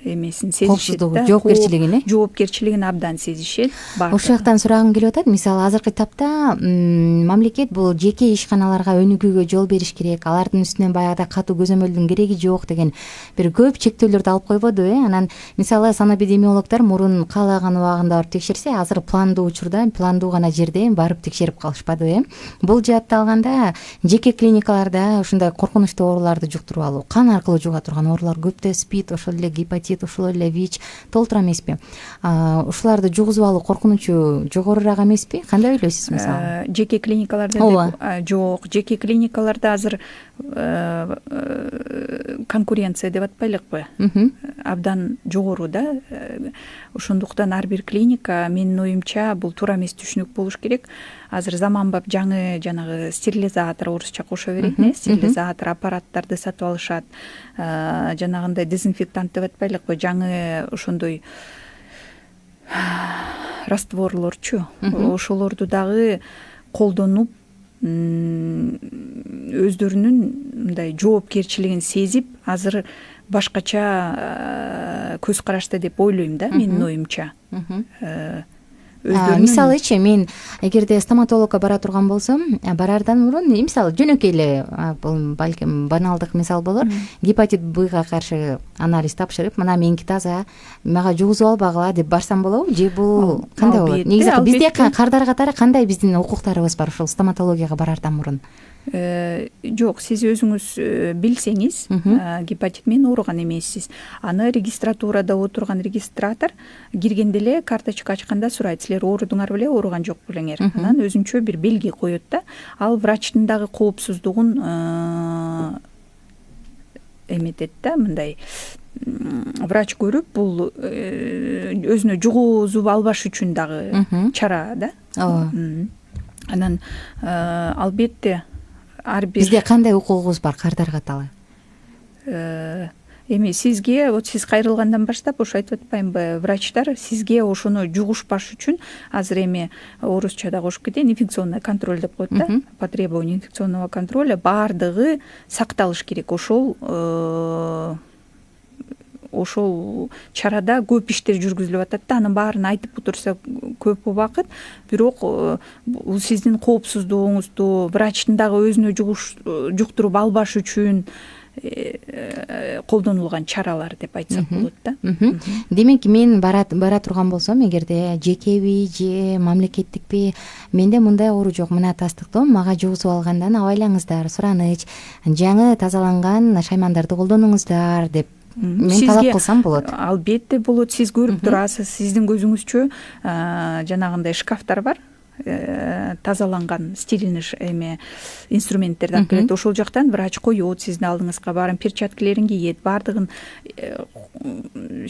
эмесин сезишет да, жоопкерчилигин абдан сезишет. Ошол жактан сурагым келип атат. Мисалы азыркы этапта мамлекет бул жеке ишканаларга өнүгүүгө жол бериш керек, алардын үстүнөн баягыдай катуу көзөмөлдүн кереги жок деген бир көп чектөөлөрдү алып койбоду Анан мисалы санэпидемиологдор мурун каалаган убагында барып текшерсе, азыр пландуу учурда, пландуу гана жерде барып текшерип калышпады Бул жаатта алганда жеке клиникаларда ушундай коркунучтуу ооруларды жуктуруп алуу, кан аркылуу жуга турган оорулар көп да, СПИД, ошол эле гепатит, ошол эле ВИЧ толтура эмеспи? Ушуларды жугузуп алуу коркунучу жогорураак эмеспи? Кандай ойлойсуз мисалы? Жеке клиникаларда жок, жеке клиникаларда азыр конкуренция деп атпайлыкпы? Абдан жогору да. Ошондуктан ар бир клиника, менин оюмча, бул туура эмес түшүнүк болуш керек. Азыр заманбап жаңы жанагы стерилизатор, орусча кошо берет, стерилизатор аппараттарды сатып алышат. Жанагындай дезинфектант деп атпайлыкпы? Жаңы ошондой растворлорчу. Ошолорду дагы колдонуп, өздөрүнүн мындай жоопкерчилигин сезип, азыр башкача көз карашта деп ойлойм да, менин оюмча. Мисалычы, мен эгерде стоматологко бара турган болсом, барардан мурун, мисалы жөнөкөй эле, бул балким баналдык мисал болор, гепатит Б-га каршы анализ тапшырып, мына меники таза, мага жугузуп албагыла деп барсам болобу? Же бул кандай болот? Негизи бизде кардар катары кандай биздин укуктарыбыз бар ушул стоматологияга барардан мурун? Жок, сиз өзүңүз билсеңиз, гепатит менен ооруган эмессиз. Аны регистратурада отурган регистратор киргенде эле карточка ачканда сурайт: силер оорудуңар беле, ооруган жок белеңер? Анан өзүнчө бир белги коет да. Ал врачтын дагы коопсуздугун эметет да, мындай врач көрүп, бул өзүнө жугузуп албаш үчүн дагы чара да. Анан албетте бизде кандай укугубуз бар кардар катары? Эми сизге, вот сиз кайрылгандан баштап ошо айтып атпаймынбы, врачтар сизге ошону жугушпаш үчүн, азыр эми орусчада кошуп кетейин, инфекционный контроль деп коет да, по требованию инфекционного контроля баардыгы сакталыш керек. Ошол чарада көп иштер жүргүзүлүп атат да, анын баарын айтып отурса көп убакыт, бирок бул сиздин коопсуздугуңузду, врачтын дагы өзүнө жуктуруп албаш үчүн колдонулган чаралар деп айтсак болот да. Демек, мен бара турган болсом, эгерде жекеби же мамлекеттикпи, менде мындай оору жок, мына тастыктоо мага жугузуп алгандан абайлаңыздар, сураныч, жаңы тазаланган шаймандарды колдонуңуздар деп мен талап кылсам болот? Албетте болот. Сиз көрүп турасыз, сиздин көзүңүзчө жанагындай шкафтар бар, тазаланган стерильный инструменттерди алып келет. Ошол жактан врач коет сиздин алдыңызга, баарын перчаткалерин кийет, баардыгын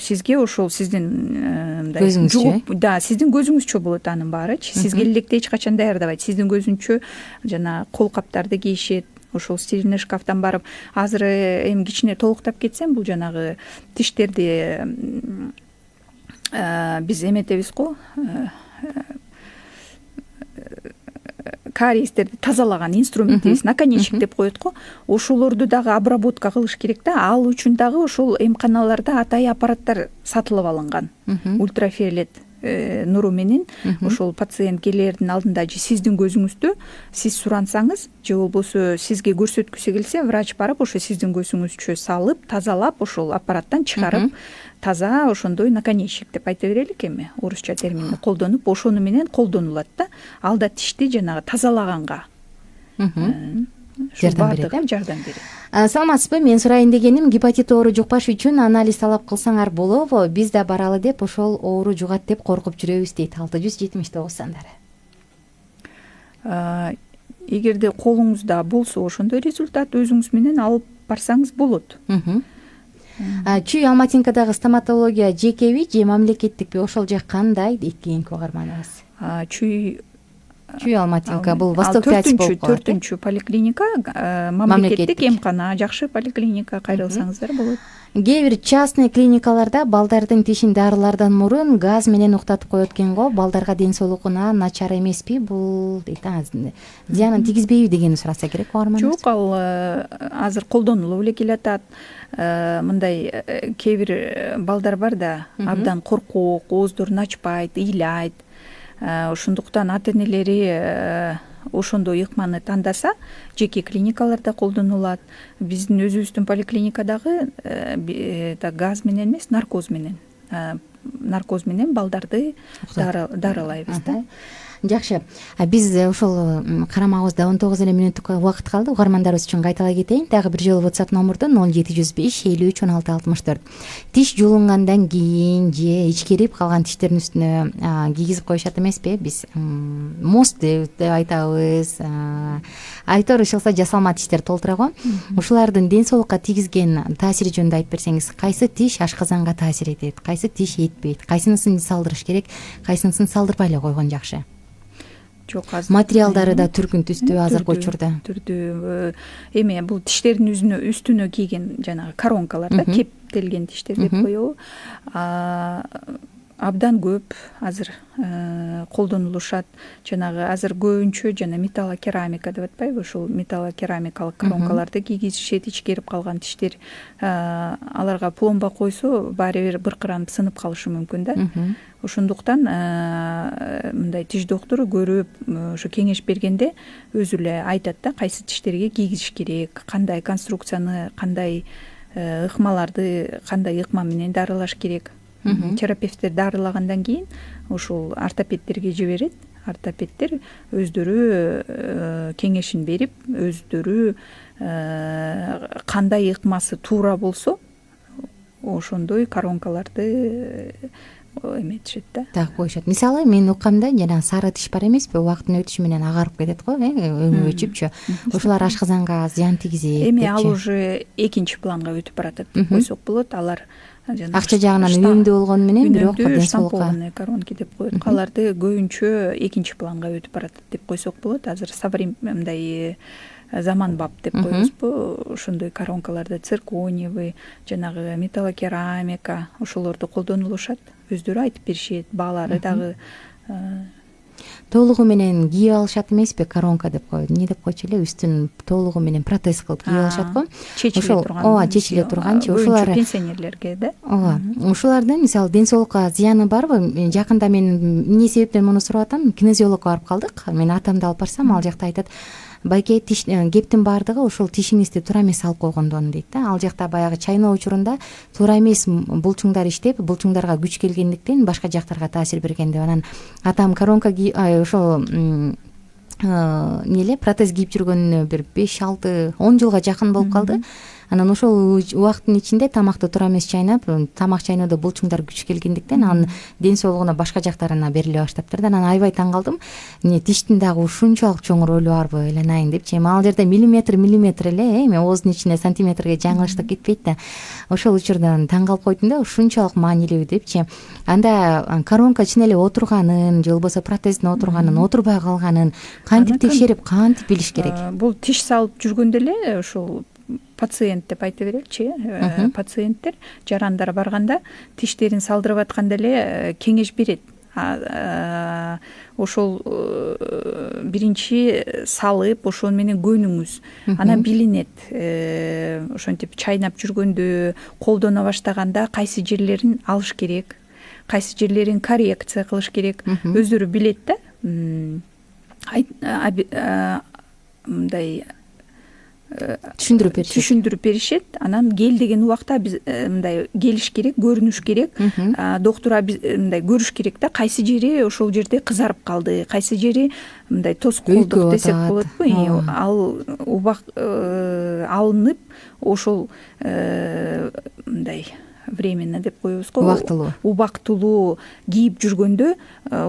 сизге ошол сиздин көзүңүзчө, да, сиздин көзүңүзчө болот анын баарычы. Сизге электе эч качан даярдабайт. Сиздин көзүнчө жана кол каптарды кийишет. Ошол стерильный шкафтан барып, азыр эми кичине толуктап кетсем, бул жанагы тиштерди биз эметебиз го, кариестерди тазалаган инструментибиз, наконечник деп коет го. Ошолорду дагы обработка кылыш керек да. Ал үчүн дагы ошол эмканаларда атайын аппараттар сатылып алынган. Ультрафиолет нуру менен ошол пациент келердин алдында же сиздин көзүңүздө сиз сурансаңыз же болбосо сизге көрсөткүсү келсе врач барып ошо сиздин көзүңүзчө салып тазалап ошол аппараттан чыгарып таза ошондой наконечник деп айта берелик, эми орусча терминди колдонуп ошону менен колдонулат да, ал да тишти жанагы тазалаганга жардам берет, жардам берет. Саламатсызбы? Мен сурайын дегеним, гепатит оору жукпаш үчүн анализ талап кылсаңар болобу? Биз да баралы деп ошол оору жугат деп коркуп жүрөбүз дейт 679 сандары. Эгерде колуңузда болсо ошондой результат өзүңүз менен алып барсаңыз болот. Чүй Алматинкадагы стоматология жекеби же мамлекеттикпи? Ошол жак кандай дейт кийинки угарманыбыз. Чүй Алматинка бул Восток 5 болуп калат. 4-үнчү поликлиника, мамлекеттик эмкана, жакшы поликлиника, кайрылсаңыздар болот. Кээ бир частный клиникаларда балдардын тишин дарылардан мурун газ менен уктатып коет экен го, балдарга ден соолугуна начар эмеспи бул дейт. Зыянын тийгизбейби дегени сураса керек угарманыбыз. Жок, ал азыр колдонулуп эле келатат. Мындай кээ бир балдар бар да, абдан коркок, ооздорун ачпайт, ыйлайт. Ошондуктан ата энелери ошондой ыкманы тандаса, жеке клиникаларда колдонулат. Биздин өзүбүздүн поликлиникадагы газ менен эмес, наркоз менен балдарды дарылайбыз да. Жакшы. Биз ошол карамагыбызда 19 эле мүнөттүк убакыт калды. Угармандарыбыз үчүн кайталай кетейин. Дагы бир жолу WhatsApp номурдон 0705 53 16 64. Тиш жуулунгандан кийин же ичкерип калган тиштердин үстүнө кийгизип коюшат эмеспи? Биз мост деп айтабыз. Айтор ишылса жасалма тиштер толтура го. Ушулардын ден соолукка тийгизген таасири жөнүндө айтып берсеңиз, кайсы тиш ашказанга таасир этет, кайсы тиш этпейт, кайсынысын салдырыш керек, кайсынысын салдырбай эле койгон жакшы? Жок, азыр материалдары да түркүн түстүү азыркы учурда. Түрдүү. Эми бул тиштердин үстүнө кийген жанагы коронкалар да, кептелген тиштер деп коебу. Абдан көп азыр колдонулушат. Жанагы азыр көбүнчө жана металлокерамика деп атпайбы, ошол металлокерамикалык коронкаларды кийгизишет, ичкерип калган тиштер. Аларга пломба койсо баары бир быркыранып сынып калышы мүмкүн да. Ошондуктан мындай тиш доктору көрүп, ошо кеңеш бергенде өзү эле айтат да, кайсы тиштерге кийгизиш керек, кандай конструкцияны, кандай ыкмаларды, кандай ыкма менен дарылаш керек. Терапевттер дарылагандан кийин ошол ортопедтерге жиберет. Ортопедтер өздөрү кеңешин берип, өздөрү кандай ыкмасы туура болсо ошондой коронкаларды эметишет да. Так коюшат. Мисалы мен укканда жана сары тиш бар эмеспи, убакыттын өтүшү менен агарып кетет го, өңү өчүпчү. Ошолар ашказанга зыян тийгизет. Эми ал уже экинчи планга өтүп баратат деп койсок болот. Алар акча жагынан үнөмдүү болгону менен бирок ден соолукка коронки деп коет. Аларды көбүнчө экинчи планга өтүп баратат деп койсок болот. Азыр мындай заманбап деп коебузбу, ошондой коронкаларды циркониевый, жанагы металлокерамика, ошолорду колдонулушат. Өздөрү айтып беришет, баалары дагы толугу менен кийип алышат эмеспи? Коронка деп коет. Эмне деп койчу эле, үстүн толугу менен протез кылып кийип алышат го. Чечиле турган. Чечиле турганчы. Ошолар пенсионерлерге да. Ушулардын мисалы ден соолукка зыяны барбы? Жакында мен эмне себептен муну сурап атам? Кинезиологко барып калдык. Мен атамды алып барсам, ал жакта айтат, байке кептин баардыгы ошол тишиңизди туура эмес алып койгондон дейт да. Ал жакта баягы чайноо учурунда туура эмес булчуңдар иштеп, булчуңдарга күч келгендиктен башка жактарга таасир берген деп. Анан атам коронка ошол протез кийип жүргөнүнө бир 5-6-10 жылга жакын болуп калды. Анан ошол убакыттын ичинде тамакты туура эмес чайнап, тамак чайноодо булчуңдар күч келгендиктен анын ден соолугуна башка жактарына бериле баштаптыр да. Анан аябай таң калдым. Тиштин дагы ушунчалык чоң ролу барбы, эланайын депчи. Ал жерде миллиметр эле, эми ооздун ичине сантиметрге жаңылыштык кетпейт да. Ошол учурдан таң калып койдум да, ушунчалык маанилүү депчи. Анда коронка чын эле отурганын, же болбосо протездин отурганын, отурбай калганын кантип текшерип, кантип билиш керек? Бул тиш салып жүргөндө эле ошол пациент деп айта береличи, пациенттер жарандар барганда тиштерин салдырып атканда эле кеңеш берет. Ошол биринчи салып, ошол менен көнүңүз, анан билинет. Ошентип чайнап жүргөндө, колдоно баштаганда кайсы жерлерин алыш керек, кайсы жерлерин коррекция кылыш керек, өздөрү билет да. Мындай түшүндүрүп беришет. Анан кел деген убакта биз мындай келиш керек, көрүнүш керек. Доктур мындай көрүш керек да, кайсы жери ошол жерде кызарып калды, кайсы жери мындай тоскоолдук десек болотпу. Ал убак алынып, ошол мындай временно деп коебуз го, убактылуу кийип жүргөндө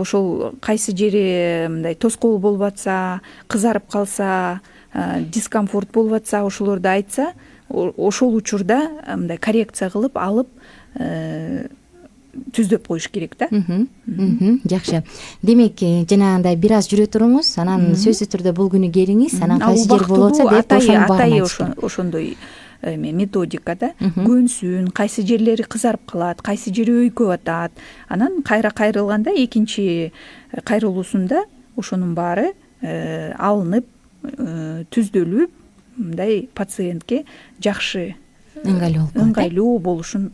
ошол кайсы жери мындай тоскоол болуп атса, кызарып калса, дискомфорт болуп атса, ошолорду айтса, ошол учурда мындай коррекция кылып алып түздөп коюш керек да. Жакшы. Демек, жанагындай бир аз жүрө туруңуз, анан сөзсүз түрдө бул күнү келиңиз, анан кайсы жер болуп атса деп атайы ошондой методика да. Көнсүн, кайсы жерлери кызарып калат, кайсы жери өйкөп атат. Анан кайра кайрылганда, экинчи кайрылуусунда ошонун баары алынып, түздөлүп, мындай пациентке жакшы ыңгайлуу болушун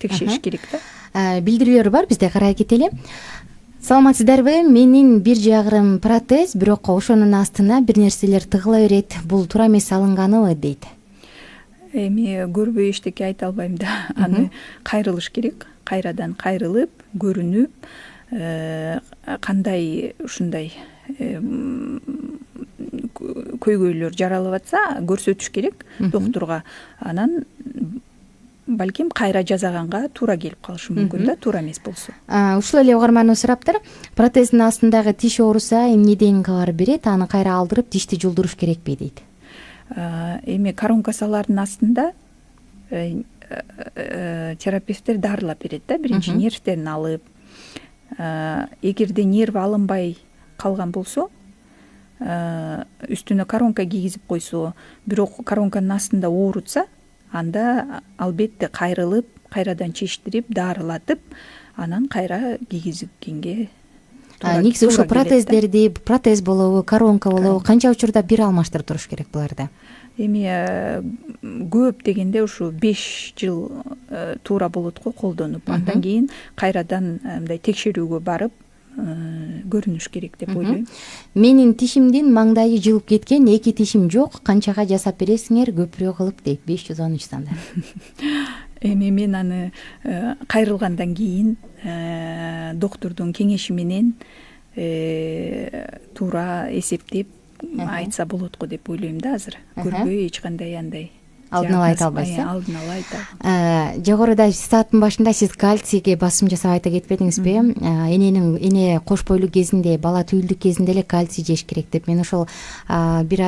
текшериш керек да. Билдирүүлөр бар, бизде карай кетели. Саламатсыздарбы? Менин бир жагырым протез, бирок ошонун астына бир нерселер тыгыла берет. Бул туура эмес алынганыбы дейт. Эми көрбөй эчтеке айта албайм да. Аны кайрылыш керек. Кайрадан кайрылып, көрүнүп, кандай ушундай көйгөйлөр жаралып атса көрсөтүш керек доктурга. Анан балким кайра жасаганга туура келип калышы мүмкүн да, туура эмес болсо. Ушул эле угарманыбыз сураптыр. Протездин астындагы тиш ооруса эмнеден кабар берет? Аны кайра алдырып, тишти жулдуруш керекпи дейт. Эми коронкасалардын астында терапевттер дарылап берет да, биринчи нервтерин алып. Эгерде нерв алынбай калган болсо, үстүнө коронка кийгизип койсо, бирок коронканын астында оорутса, анда албетте кайрылып, кайрадан чечтирип, дарылатып, анан кайра кийгизгенге негизи ушул протездерди, протез болобу, коронка болобу, канча учурда бир алмаштырып туруш керек буларды? Эми көп дегенде ушу 5 жыл туура болот го колдонуп. Андан кийин кайрадан мындай текшерүүгө барып көрүнүш керек деп ойлойм. Менин тишимдин маңдайы жылып кеткен, 2 тишим жок, канчага жасап бересиңер, көпүрөөк кылып дейт. 513 санда. Эми мен аны кайрылгандан кийин доктурдун кеңеши менен туура эсептеп айтса болот го деп ойлойм да азыр. Көрбөй эч кандай андай алдын ала айта албайсыз. Алдын ала айта. Жогоруда сааттын башында сиз кальцийге басым жасап айта кетпедиңизби? Эне кош бойлуу кезинде, бала түйүлдүк кезинде эле кальций жеш керек деп. Мен ошол бир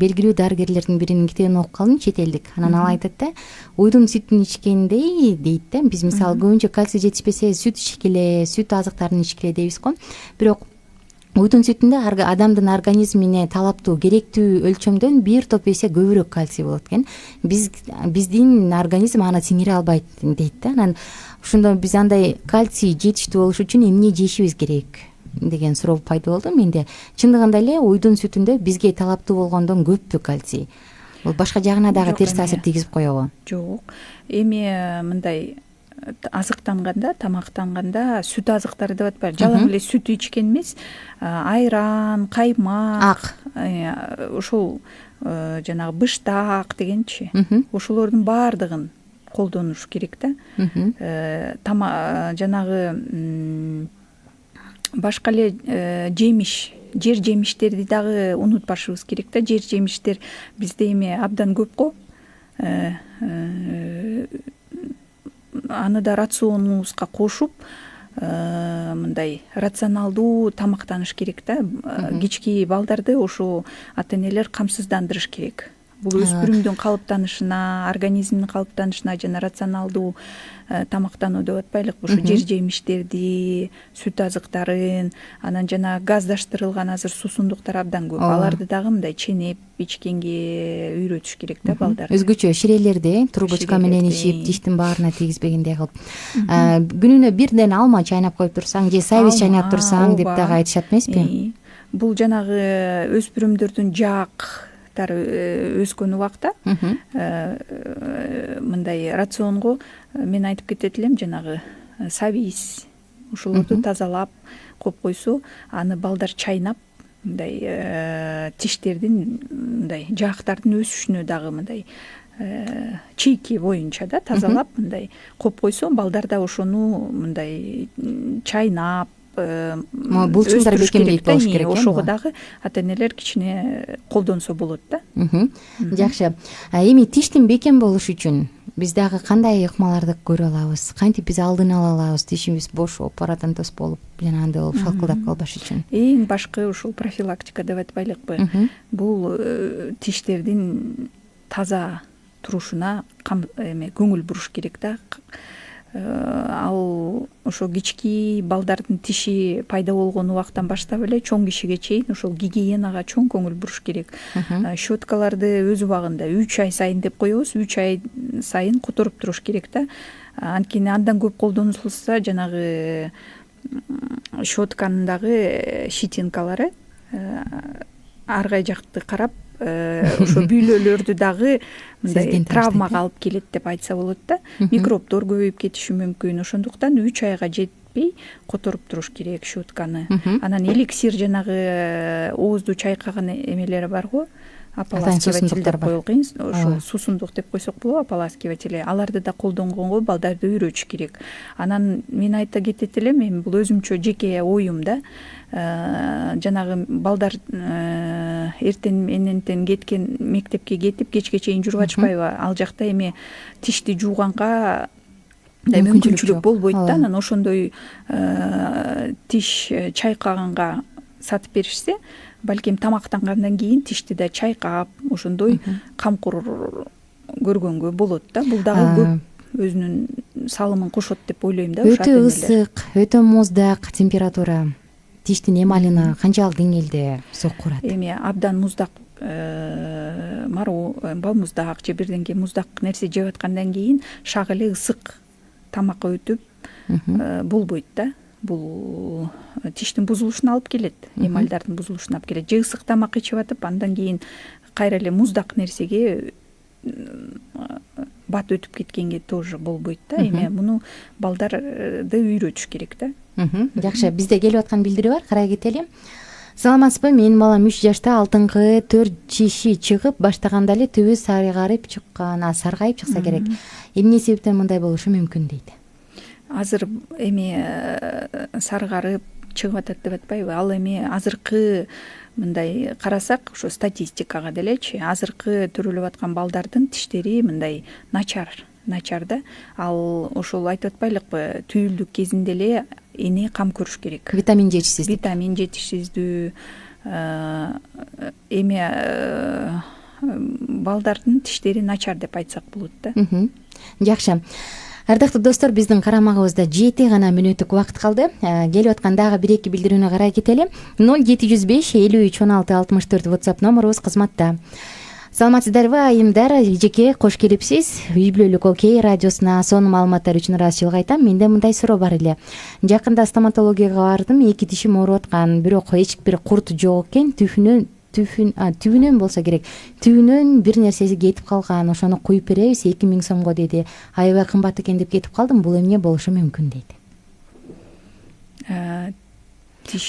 белгилүү дарыгерлердин биринин китебин окуп калдым, чет элдик. Анан ал айтат да, уйдун сүтүн ичкендей дейт да. Биз мисалы көбүнчө кальций жетишпесе сүт ичкиле, сүт азыктарын ичкиле дейбиз го. Бирок уйдун сүтүндө адамдын организмине талаптуу, керектүү өлчөмдөн 1 топ эсе көбүрөөк кальций болот экен. Биздин организм аны сиңире албайт дейт да. Анан ошондо биз андай кальций жетиштүү болуш үчүн эмне жешибиз керек деген суроо пайда болду менде. Чындыгында эле уйдун сүтүндө бизге талаптуу болгондон көппү кальций? Бул башка жагына дагы терс таасир тийгизип коебу? Жок. Эми мындай азыктанганда, тамактанганда сүт азыктары деп атпайбы, жалаң эле сүт ичкен эмес, айран, каймак, ошол жанагы быштак дегенчи, ошолордун баардыгын колдонуш керек да. Жанагы башка эле жемиш, жер жемиштерди дагы унутпашыбыз керек да. Жер жемиштер бизде эми абдан көп го. Аны да рационубузга кошуп, мындай рационалдуу тамактаныш керек да. Кички балдарды ошо ата-энелер камсыздандырыш керек. Бул өспүрүмдүн калыптанышына, организмдин калыптанышына жана рационалдуу тамактануу деп атпайлыкпы, ушу жер жемиштерди, сүт азыктарын, анан жана газдаштырылган азыр суусундуктар абдан көп. Аларды дагы мындай ченеп ичкенге үйрөтүш керек да балдарды. Өзгөчө ширелерди трубочка менен ичип, тиштин баарына тийгизбегендей кылып. Күнүнө бирден алма чайнап коюп турсаң же сайвиз чайнап турсаң деп дагы айтышат эмеспи? Бул жанагы өспүрүмдөрдүн өскөн убакта мындай рационго мен айтып кетет элем, жанагы сабиз ошолорду тазалап коюп койсо, аны балдар чайнап мындай тиштердин мындай жаактардын өсүшүнө дагы мындай чийки боюнча да тазалап мындай коюп койсо, балдар да ошону мындай чайнап булчуңдар бекемдейт болуш керек. Ошого дагы ата энелер кичине колдонсо болот да. Жакшы. Эми тиштин бекем болушу үчүн биз дагы кандай ыкмаларды көрө алабыз? Кантип биз алдын ала алабыз? Тишибиз бошоп, паратантоз болуп, жанагындай болуп шалкылдап калбаш үчүн? Эң башкы ушул профилактика деп атпайлыкпы? Бул тиштердин таза турушуна көңүл буруш керек да. Ал ошо кички балдардын тиши пайда болгон убактан баштап эле чоң кишиге чейин ошол гигиенага чоң көңүл буруш керек. Щеткаларды өз убагында 3 ай сайын деп коебуз, 3 ай сайын которуп туруш керек да. Анткени андан көп колдонулса, жанагы щетканын дагы щетинкалары ар кай жакты карап, ошо бүйлөлөрдү дагы мындай травмага алып келет деп айтса болот да. Микробдор көбөйүп кетиши мүмкүн. Ошондуктан 3 айга жетпей которуп туруш керек щетканы. Анан эликсир, жанагы оозду чайкаган эмелери бар го, ополаскиватель деп коелгон, ошо суусундук деп койсок болобу, ополаскиватель. Аларды да колдонгонго балдарды үйрөтүш керек. Анан мен айта кетет элем, эми бул өзүмчө жеке оюм да. Жанагы балдар эртең менен кеткен, мектепке кетип кечке чейин жүрүп атышпайбы? Ал жакта эми тишти жууганга мүмкүнчүлүк болбойт да. Анан ошондой тиш чайкаганга сатып беришсе, балким тамактангандан кийин тишти да чайкап, ошондой камкор көргөнгө болот да. Бул дагы көп өзүнүн салымын кошот деп ойлойм да. Өтө ысык, өтө муздак температура тиштин эмалына канчалык деңгээлде соккурат? Эми абдан муздак маруу, балмуздак же бирденке муздак нерсе жеп аткандан кийин шак эле ысык тамакка өтүп болбойт да. Бул тиштин бузулушуна алып келет, эмальдардын бузулушуна алып келет. Же ысык тамак ичип атып, андан кийин кайра эле муздак нерсеге бат өтүп кеткенге тоже болбойт да. Эми муну балдарды үйрөтүш керек да. Жакшы, бизде келип аткан билдирүү бар, карай кетели. Саламатсызбы? Менин балам 3 жашта алтыңкы 4 чиши чыгып баштаганда эле түбү саргайып чыккан, саргайып чыкса керек. Эмне себептен мындай болушу мүмкүн дейт? Азыр эми саргарып чыгып атат деп атпайбы? Ал эми азыркы мындай карасак, ошо статистикага делечи, азыркы төрөлүп аткан балдардын тиштери мындай начар да. Ал ошол айтып атпайлыкпы, түйүлдүк кезинде эле эне кам көрүш керек. Витамин жетишсиздүү. Эми балдардын тиштери начар деп айтсак болот да. Жакшы. Ардактуу достор, биздин карамагыбызда 7 гана мүнөттүк убакыт калды. Келип аткан дагы 1-2 билдирүүнү карай кетели. 0705 53 16 64 WhatsApp номерубуз кызматта. Саламатсыздарбы айымдар, жеке кош келипсиз. Үй бүлөлүк Окей радиосуна сонун маалыматтар үчүн ыраазы жылга айтам. Менде мындай суроо бар эле. Жакында стоматологияга бардым, 2 тишим ооруп аткан, бирок эч бир курт жок экен. Түбүнөн болсо керек. Түбүнөн бир нерсеси кетип калган. Ошону куюп беребиз 2000 сомго деди. Аябай кымбат экен деп кетип калдым. Бул эмне болушу мүмкүн дейт?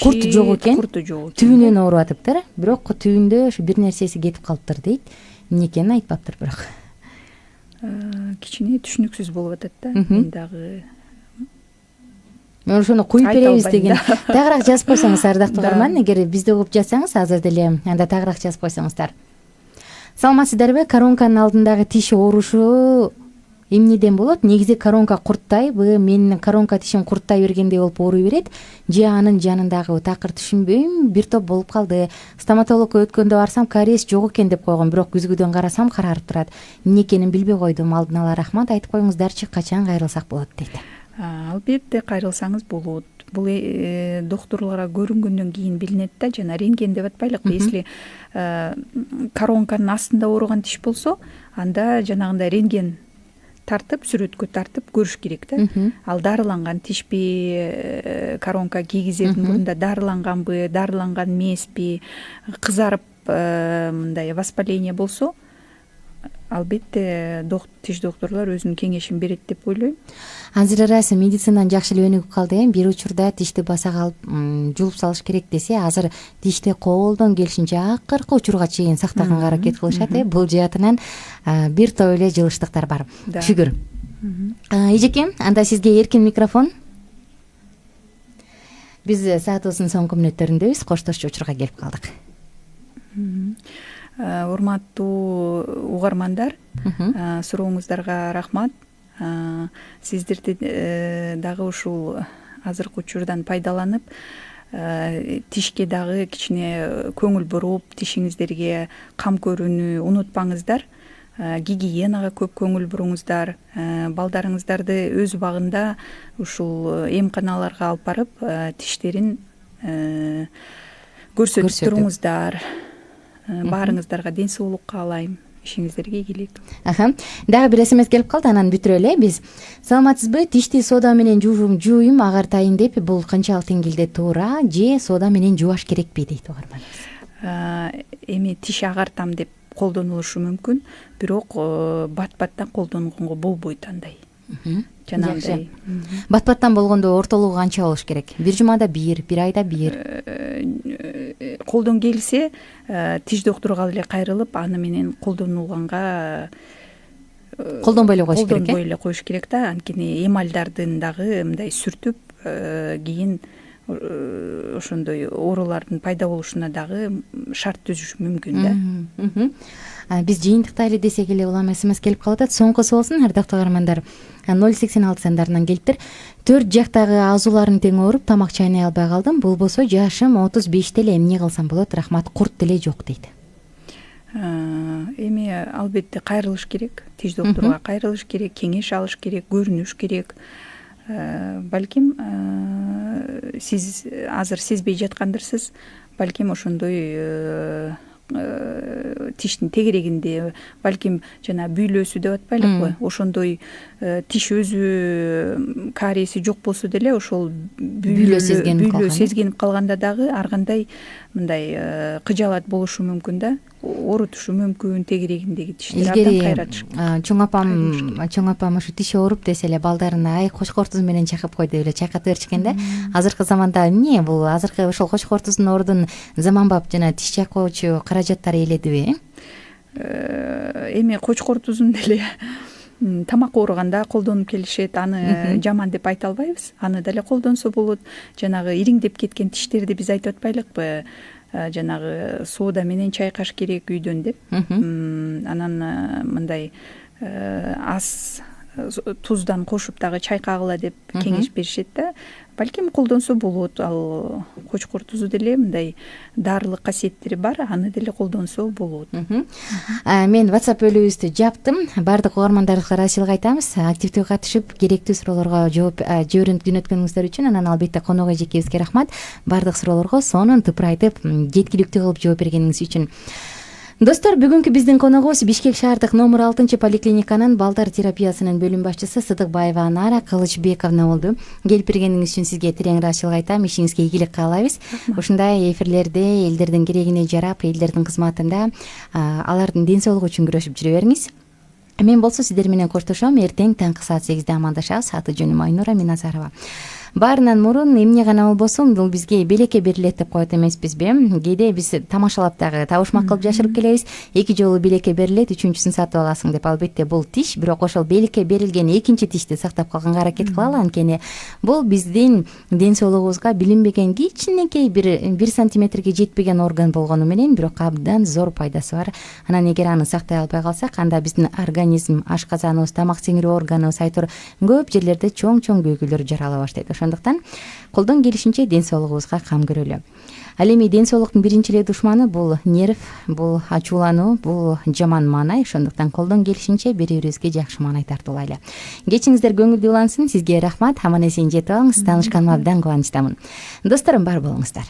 Курт жок экен. Түбүнөн ооруп атыптыр, бирок түбүндө ушу бир нерсеси кетип калыптыр дейт. Эмне экенин айтпаптыр бирок. Кичине түшүнүксүз болуп атат да. Мен дагы ошону куюп беребиз деген. Тагыраак жазып койсоңуз, ардактуу көрөрман, эгер бизде угуп жатсаңыз азыр деле, анда тагыраак жазып койсоңуздар. Саламатсыздарбы? Коронканын алдындагы тиш оорушу эмнеден болот? Негизи коронка курттайбы? Менин коронка тишим курттай бергендей болуп ооруй берет. Же анын жанындагы такыр түшүнбөйм, бир топ болуп калды. Стоматологко өткөндө барсам, кариес жок экен деп койгон, бирок күзгүдөн карасам карарып турат. Эмне экенин билбей койдум. Алдын ала рахмат, айтып коюңуздарчы, качан кайрылсак болот дейт. Албетте кайрылсаңыз болот. Бул доктурларга көрүнгөндөн кийин билинет да, жана рентген деп атпайлыкпы. Если коронканын астында ооруган тиш болсо, анда жанагындай рентген тартып, сүрөткө тартып көрүш керек да. Ал дарыланган тишпи, коронка кийгизердин мурунда дарыланганбы, дарыланган эмеспи, кызарып мындай воспаление болсо, албетте тиш докторлор өзүнүн кеңешин берет деп ойлойм. азыр ырайсы медицинадан жакшы эле өнүгүп калды. Бир учурда тишти баса калып жуулуп салыш керек десе, азыр тишти колдон келишинче акыркы учурга чейин сактаганга аракет кылышат. Бул жаатынан бир топ эле жылыштыктар бар. Шүгүр. Эжеке, анда сизге эркин микрофон. Биз саатыбыздын соңку мүнөттөрүндөбүз. Коштошчу учурга келип калдык. Урматтуу угармандар, сурооңуздарга рахмат. Сиздерди дагы ушул азыркы учурдан пайдаланып, тишке дагы кичине көңүл буруп, тишиңиздерге кам көрүүнү унутпаңыздар. Гигиенага көп көңүл буруңуздар. Балдарыңыздарды өз убагында ушул эмканаларга алып барып, тиштерин көрсөтүп туруңуздар. Баарыңыздарга ден соолук каалайм. Ишиңиздерге ийгилик. Дагы бир смс келип калды, анан бүтүрөлү. Биз саламатсызбы? Тишти сода менен жууйм агартайын деп, бул канчалык деңгээлде туура же сода менен жуаш керекпи дейт угарманыбыз. Эми тиш агартам деп колдонулушу мүмкүн, бирок бат-баттан колдонгонго болбойт андай. Жанагындай. Бат-баттан болгондо ортолугу канча болуш керек? Бир жумада бир айда бир. Колдон келсе, тиш докторуга эле кайрылып, аны менен колдонулганга колдонбой эле коюш керек. Колдонбой эле коюш керек да, анткени эмальдардын дагы мындай сүртүп, кийин ошондой оорулардын пайда болушуна дагы шарт түзүшү мүмкүн да. Биз жыйынтыктайлы десек эле улам смс келип калып атат. Соңкусу болсун, ардактуу угармандар. 086 сандарынан келиптир. 4 жактагы азууларым тең ооруп, тамак чайнай албай калдым. Болбосо жашым 35 эле, эмне кылсам болот? Рахмат, курт деле жок дейт. Эми албетте кайрылыш керек, тиш докторуга кайрылыш керек, кеңеш алыш керек, көрүнүш керек. Балким сиз азыр сезбей жаткандырсыз, балким ошондой тиштин тегерегинде, балким жана бүйлөсү деп атпайлыкпы, ошондой тиш өзү кариеси жок болсо деле, ошол бүйлө сезгенип калганда дагы ар кандай мындай кыжаалат болушу мүмкүн да, оорутушу мүмкүн тегерегиндеги тиштер. Абдан кайратыш. Чоң апам ушу тиши ооруп десе эле балдарына ай кочкор туз менен чакып кой деп эле чайкатып беришкен да. Азыркы заманда эмне бул? Азыркы ошол кочкор туздун ордун заманбап жана тиш чайкоочу каражаттар ээледиби? Эми кочкор тузун деле тамак ооруганда колдонуп келишет. Аны жаман деп айта албайбыз. Аны деле колдонсо болот. Жанагы ириңдеп кеткен тиштерди биз айтып атпайлыкпы? Жанагы сода менен чайкаш керек үйдөн деп. Анан мындай аз туздан кошуп дагы чайкагыла деп кеңеш беришет да. Балким колдонсо болот. Ал кочкор тузу деле мындай дарылык касиеттери бар, аны деле колдонсо болот. Мен WhatsApp бөлүбүздү жаптым. Бардык угармандарга ыраазычылык айтабыз. Активдүү катышып, керектүү суроолорго жооп жиберип күнөткөнүңүздөр үчүн. Анан албетте конок эжекебизге рахмат. Бардык суроолорго сонун тыпырайтып, жеткиликтүү кылып жооп бергениңиз үчүн. Достор, бүгүнкү биздин коногубуз Бишкек шаардык номер 6-поликлиниканын балдар терапиясынын бөлүм башчысы Сыдыкбаева Анара Кылычбековна болду. Келип бергениңиз үчүн сизге терең ыраазычылык айтам. Ишиңизге ийгилик каалайбыз. Ушундай эфирлерде элдердин керегине жарап, элдердин кызматында алардын ден соолугу үчүн күрөшүп жүрө бериңиз. Мен болсо сиздер менен коштошом. Эртең таңкы саат 8-де амандашабыз. Аты жөнүм Айнура Миназарова. Баарынан мурун эмне гана болбосун, бул бизге белекке берилет деп коет эмеспизби? Кээде биз тамашалап дагы табышмак кылып жашырып келебиз. 2 жолу белекке берилет, 3-үчүсүн сатып аласың деп. Албетте бул тиш, бирок ошол белекке берилген экинчи тишти сактап калганга аракет кылалы, анткени бул биздин ден соолугубузга билинбеген кичинекей 1 сантиметрге жетпеген орган болгону менен, бирок абдан зор пайдасы бар. Анан эгер аны сактай албай калсак, анда биздин организм, ашказаныбыз, тамак сиңирүү органыбыз айтор көп жерлерде чоң көйгөйлөр жарала баштайт. Ошондуктан колдон келишинче ден соолугубузга кам көрөлү. Ал эми ден соолуктун биринчи эле душманы бул нерв, бул ачуулануу, бул жаман маанай. Ошондуктан колдон келишинче бири-бирибизге жакшы маанай тартуулайлы. Кечиңиздер көңүлдүү улансын. Сизге рахмат. Аман эсен жетип алыңыз. Таанышканыма абдан кубанычтамын. Досторум, бар болуңуздар.